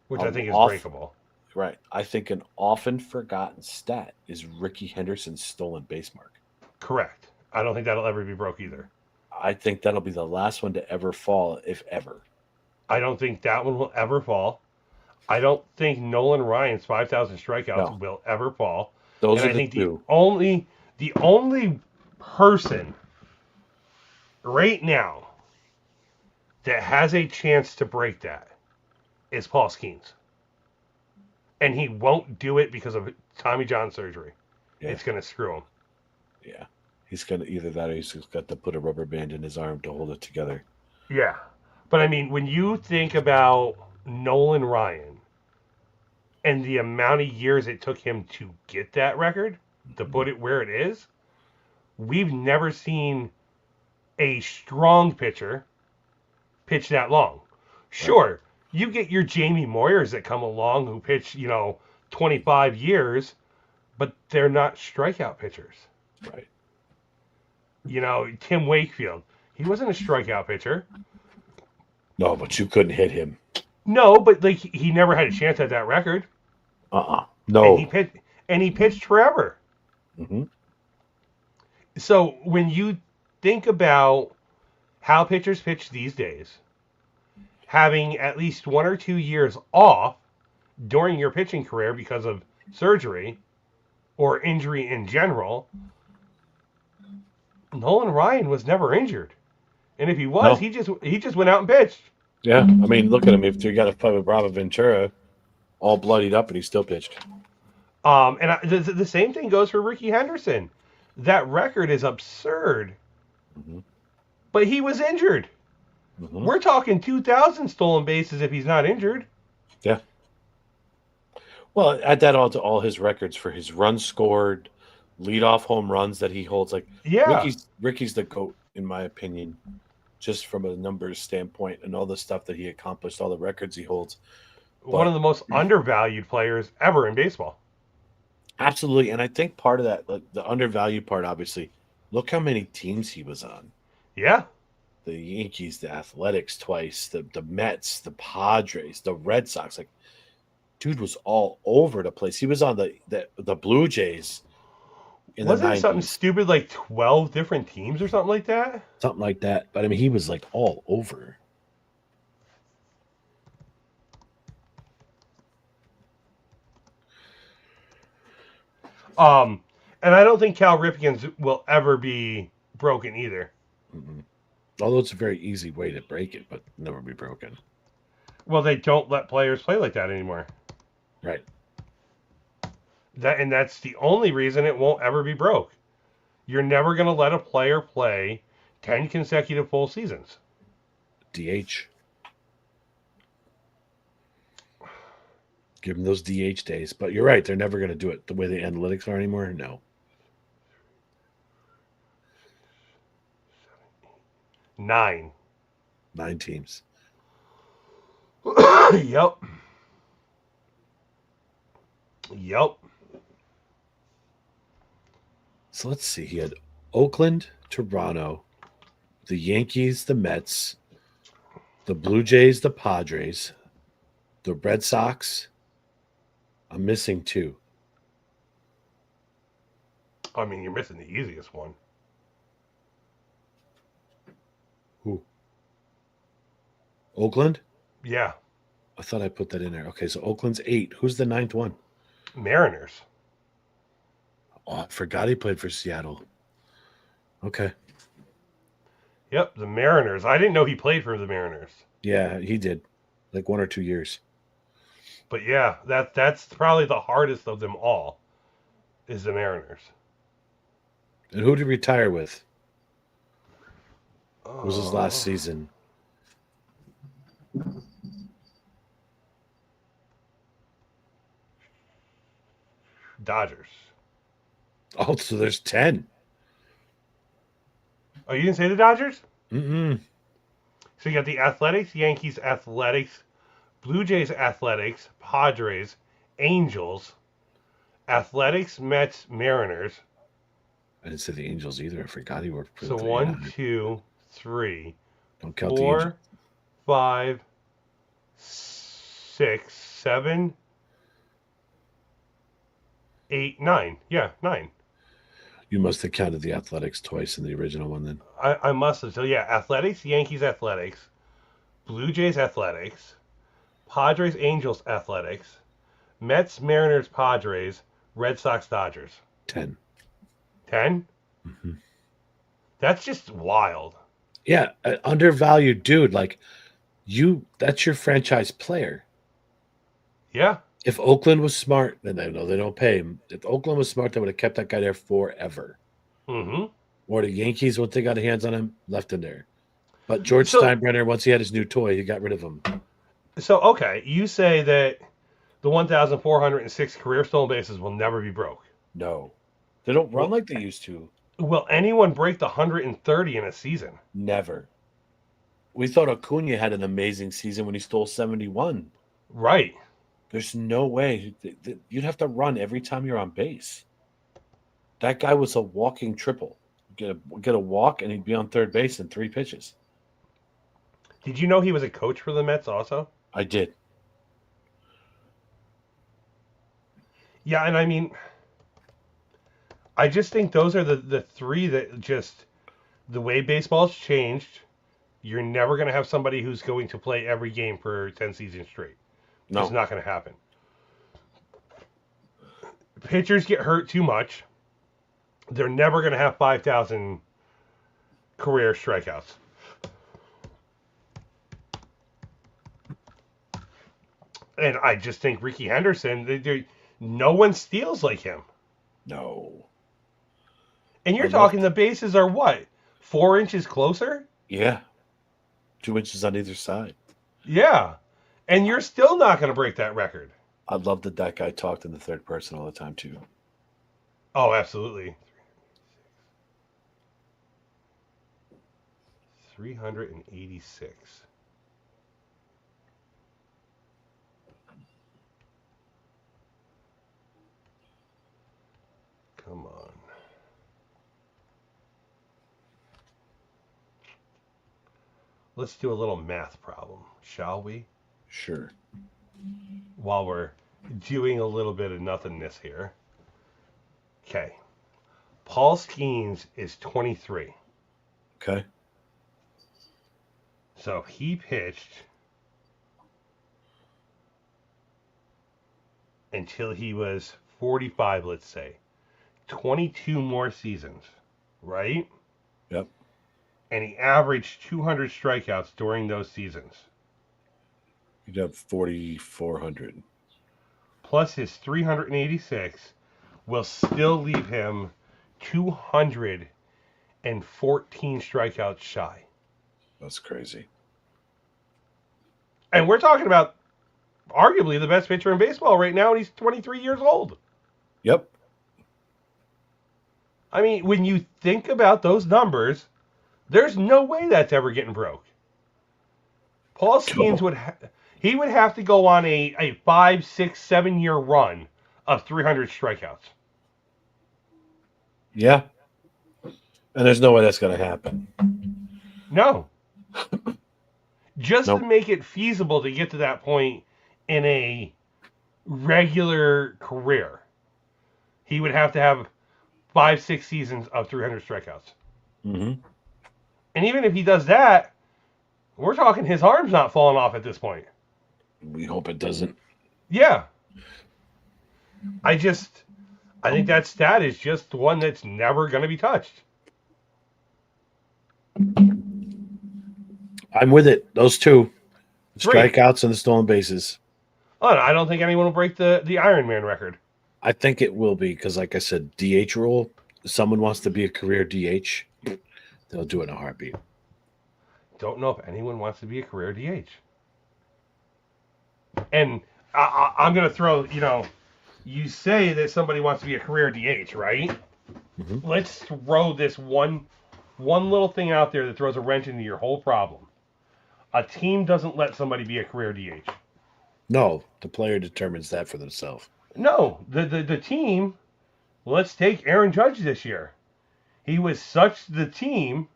Which I think is Off, breakable. right. I think an often forgotten stat is Ricky Henderson's stolen base mark. Correct. I don't think that'll ever be broke either. I think that'll be the last one to ever fall, if ever. I don't think that one will ever fall. I don't think Nolan Ryan's 5,000 strikeouts No, will ever fall. those And are I the think two. the only person right now that has a chance to break that is Paul Skeens. And he won't do it because of Tommy John surgery. Yeah, It's going to screw him. yeah. He's going to either that or he's got to put a rubber band in his arm to hold it together. Yeah. But I mean, when you think about Nolan Ryan and the amount of years it took him to get that record, to Mhm. put it where it is, we've never seen a strong pitcher pitch that long. Right, Sure, you get your Jamie Moyers that come along who pitch, 25 years, but they're not strikeout pitchers. right. Tim Wakefield, he wasn't a strikeout pitcher. No, but you couldn't hit him. No, but like he never had a chance at that record, and he No. pitched forever. Hmm. So when you think about how pitchers pitch these days, having at least 1 or 2 years off during your pitching career because of surgery or injury in general, Nolan Ryan was never injured, and if he was, No. he just went out and pitched. Yeah. I mean, look at him. If you got to fight with Robert Ventura, all bloodied up, and he still pitched. The same thing goes for Ricky Henderson. That record is absurd, Hmm. but he was injured. Hmm. We're talking 2,000 stolen bases if he's not injured. Yeah. Well, add that all to all his records for his runs scored, leadoff home runs that he holds. Like Yeah, Ricky's the GOAT in my opinion, just from a numbers standpoint and all the stuff that he accomplished, all the records he holds. one of But the most undervalued players ever in baseball. absolutely, and I think part of that, like the undervalued part, obviously, look how many teams he was on. Yeah, The Yankees, the Athletics twice, the Mets, the Padres, the Red Sox. Like, dude was all over the place. He was on the Blue Jays in the wasn't it something 90s, stupid like 12 different teams or something like that? something like that. But I mean, he was like all over. Um, And I don't think Cal Ripken's will ever be broken either. Mm-mm. Although it's a very easy way to break it, but never be broken. Well, they don't let players play like that anymore. Right. That's the only reason it won't ever be broke. You're never going to let a player play 10 consecutive full seasons. DH. Give them those DH days. But you're right. They're never going to do it the way the analytics are anymore. No. 9. 9 teams. Yep. Yep. So let's see. He had Oakland, Toronto, the Yankees, the Mets, the Blue Jays, the Padres, the Red Sox. I'm missing 2. I mean, you're missing the easiest one. Who? Oakland? Yeah. I thought I put that in there. Okay, so Oakland's 8. Who's the 9th one? Mariners. Oh, I forgot he played for Seattle. Okay. Yep, the Mariners. I didn't know he played for the Mariners. Yeah, he did. Like 1 or 2 years. But yeah, that's probably the hardest of them all. Is the Mariners. And who did he retire with? It was his last Oh. season. Dodgers. Oh, so there's 10. Oh, you didn't say the Dodgers? Mm-mm. So you got the Athletics, Yankees, Athletics, Blue Jays, Athletics, Padres, Angels, Athletics, Mets, Mariners. I didn't say the Angels either. I forgot he worked for So the 1, 2, 3, Don't count the Angels. 4, 5, 6, 7, 8, 9. Yeah, 9. You must have counted the Athletics twice in the original one then. I must have. So yeah, Athletics, Yankees, Athletics, Blue Jays, Athletics, Padres, Angels, Athletics, Mets, Mariners, Padres, Red Sox, Dodgers. 10. 10? Mm-hmm. That's just wild. Yeah, undervalued dude. Like, that's your franchise player. Yeah. If Oakland was smart, then they know they don't pay him. If Oakland was smart, they would have kept that guy there forever. Mm-hmm. Or the Yankees, once they got their hands on him, left him there. But George So, Steinbrenner, once he had his new toy, he got rid of him. so okay, you say that the 1,406 career stolen bases will never be broke. No. They don't run Will, like they used to. will anyone break the 130 in a season? Never. We thought Acuna had an amazing season when he stole 71. Right. There's no way. You'd have to run every time you're on base. That guy was a walking triple. Get a walk, and he'd be on third base in 3 pitches. Did you know he was a coach for the Mets also? I did. Yeah, and I mean, I just think those are the 3 that just, the way baseball's changed, you're never going to have somebody who's going to play every game for 10 seasons straight. No. It's not going to happen. Pitchers get hurt too much. They're never going to have 5,000 career strikeouts. And I just think Ricky Henderson, no one steals like him. No. And you're talking the bases are what? 4 inches closer? Yeah. 2 inches on either side. Yeah. And you're still not going to break that record. I love that guy talked in the third person all the time, too. Oh, absolutely. 386. Come on. Let's do a little math problem, shall we? Sure. While we're doing a little bit of nothingness here. Okay. Paul Skeens is 23. Okay. So he pitched until he was 45, let's say. 22 more seasons, right? Yep. And he averaged 200 strikeouts during those seasons, You'd have 4,400. plus his 386 will still leave him 214 strikeouts shy. That's crazy. And we're talking about arguably the best pitcher in baseball right now, and he's 23 years old. Yep. I mean, when you think about those numbers, there's no way that's ever getting broke. Paul Skeens would have to go on a 5, 6, 7 year run of 300 strikeouts. Yeah. And there's no way that's going to happen. No. Just Nope. to make it feasible to get to that point in a regular career, he would have to have 5, 6 seasons of 300 strikeouts. Mm-hmm. And even if he does that, we're talking his arm's not falling off at this point. We hope it doesn't. Yeah. I think that stat is just one that's never going to be touched. I'm with it. Those two. Three. Strikeouts and the stolen bases. Oh, I don't think anyone will break the Iron Man record. I think it will be because, like I said, DH rule. If someone wants to be a career DH, they'll do it in a heartbeat. Don't know if anyone wants to be a career DH. And I'm going to throw, you say that somebody wants to be a career DH, right? Mm-hmm. Let's throw this one little thing out there that throws a wrench into your whole problem. A team doesn't let somebody be a career DH. No, the player determines that for themselves. No, the team, let's take Aaron Judge this year. He was such the team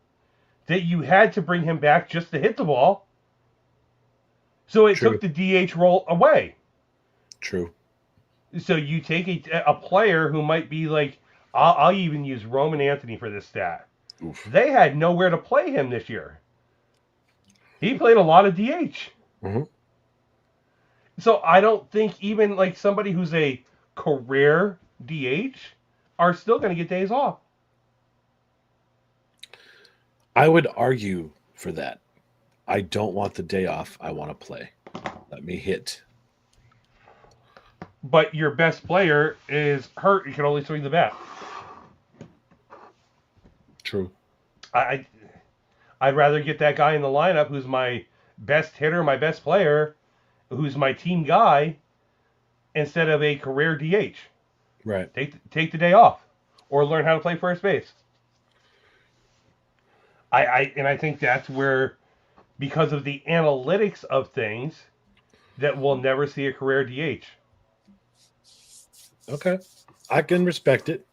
that you had to bring him back just to hit the ball. So it True. took the DH role away. True. So you take a player who might be like, I'll even use Roman Anthony for this stat. Oof. They had nowhere to play him this year. He played a lot of DH. Mm-hmm. So I don't think even like somebody who's a career DH are still going to get days off. I would argue for that. I don't want the day off. I want to play. Let me hit. But your best player is hurt. You can only swing the bat. True. I'd rather get that guy in the lineup who's my best hitter, my best player, who's my team guy, instead of a career DH. Right. Take the day off, or learn how to play first base. I think that's where, because of the analytics of things, that we'll never see a career DH. Okay. I can respect it.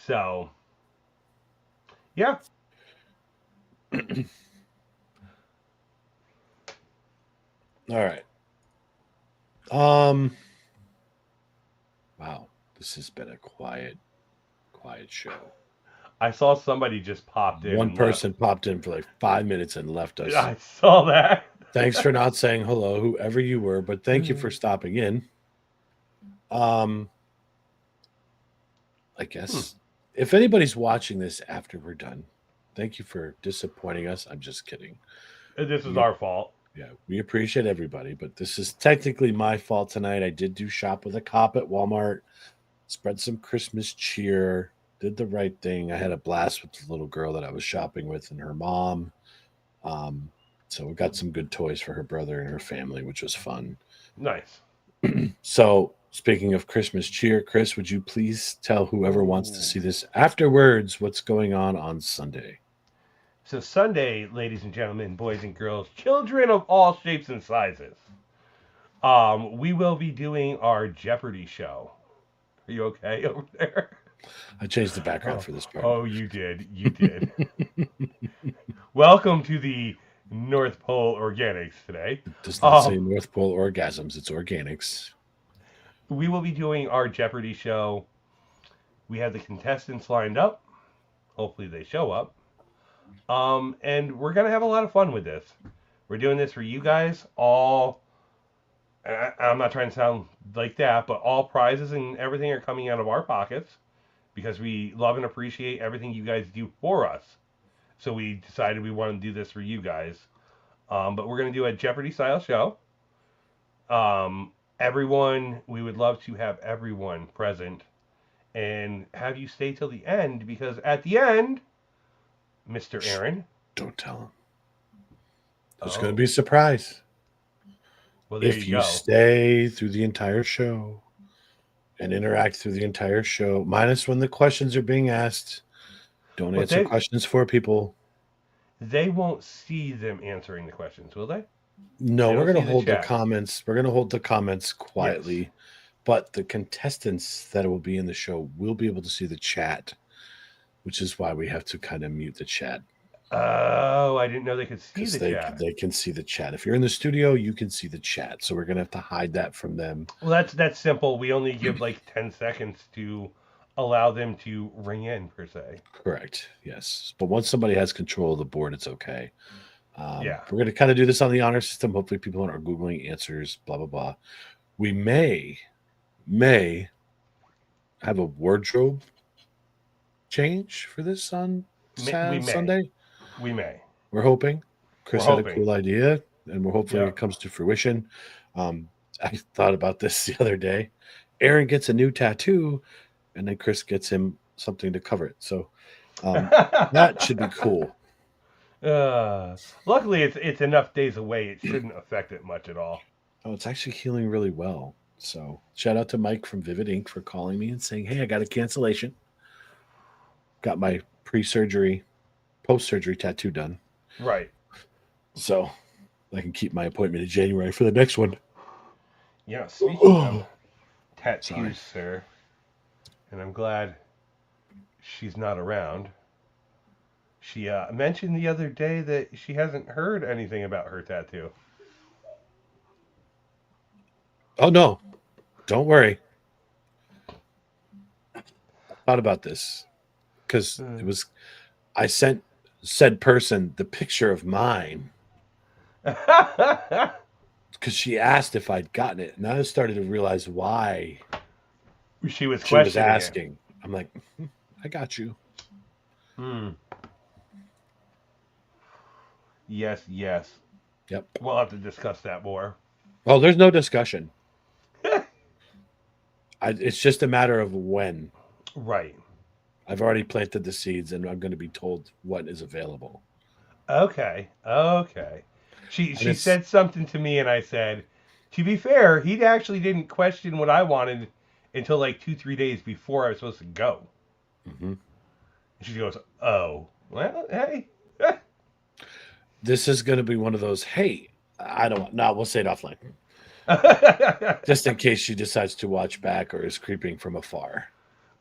So, yeah. All right. Wow. This has been a quiet show. I saw somebody just popped in. One person popped in for like 5 minutes and left us. I saw that. Thanks for not saying hello, whoever you were, but thank you for stopping in. I guess if anybody's watching this after we're done, thank you for disappointing us. I'm just kidding. This is our fault. Yeah, we appreciate everybody, but this is technically my fault tonight. I did do shop with a cop at Walmart, spread some Christmas cheer, did the right thing. I had a blast with the little girl that I was shopping with and her mom. So we got some good toys for her brother and her family, which was fun. Nice. So speaking of Christmas cheer, Chris, would you please tell whoever wants to see this afterwards what's going on Sunday? So Sunday, ladies and gentlemen, boys and girls, children of all shapes and sizes, we will be doing our Jeopardy show. Are you okay over there? I changed the background for this part. Oh, you did. You did. Welcome to the North Pole Organics today. It does not say North Pole Orgasms. It's Organics. We will be doing our Jeopardy show. We have the contestants lined up. Hopefully they show up. And we're going to have a lot of fun with this. We're doing this for you guys all I'm not trying to sound like that, but all prizes and everything are coming out of our pockets because we love and appreciate everything you guys do for us. So we decided we want to do this for you guys. But we're going to do a Jeopardy style show. Everyone, we would love to have everyone present and have you stay till the end because at the end, Mr. Aaron. Don't tell him. There's Oh, going to be a surprise. well, there If you you go. stay through the entire show and interact through the entire show, minus when the questions are being asked, don't But answer questions for people. they won't see them answering the questions, will they? No, They we're don't going to see the hold the chat. comments. We're going to hold the comments quietly, Yes. but the contestants that will be in the show will be able to see the chat, which is why we have to kind of mute the chat. Oh, I didn't know they could see Because the chat. they can see the chat. If you're in the studio, you can see the chat. So we're gonna have to hide that from them. Well, that's simple. We only give like 10 seconds to allow them to ring in per se. Correct. Yes. But once somebody has control of the board, it's okay. Yeah. We're gonna kind of do this on the honor system. Hopefully, people aren't googling answers. Blah blah blah. We may have a wardrobe change for this on We may. Sunday. We may. We're hoping. Chris We're had a hoping. cool idea, and we're hopefully Yeah. it comes to fruition. I thought about this the other day. Aaron gets a new tattoo, and then Chris gets him something to cover it. So that should be cool. Luckily, it's enough days away. It shouldn't affect it much at all. Oh, it's actually healing really well. So shout out to Mike from Vivid Ink for calling me and saying, "Hey, I got a cancellation. Got my pre-surgery, post-surgery tattoo done. Right. So I can keep my appointment in January for the next one." Yeah. Speaking of tattoos, Sorry. sir, and I'm glad she's not around. She mentioned the other day that she hasn't heard anything about her tattoo. Oh no, don't worry. I thought about this because it was I sent said person the picture of mine because she asked if I'd gotten it, and I started to realize why she was she was questioning asking. I'm like, I got you. it. Yes, yes. Yep. We'll have to discuss that more. Well, there's no discussion. It's just a matter of when. Right. I've already planted the seeds, and I'm going to be told what is available. Okay. Okay. She it's- said something to me, and I said, to be fair, he actually didn't question what I wanted until like 2-3 days before I was supposed to go. Mhm. And she goes, "Oh, well, hey." This is going to be one of those. Hey, I don't. No, we'll say it offline. Just in case she decides to watch back or is creeping from afar.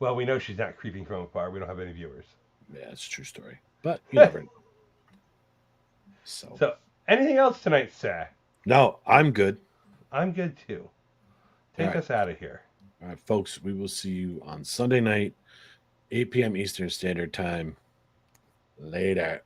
Well, we know she's not creeping from afar. We don't have any viewers. Yeah, it's a true story. But you never know. So, anything else tonight, sir? No, I'm good. I'm good too. Take right. us out of here. All right, folks, we will see you on Sunday night, 8 p.m. Eastern Standard Time. Later.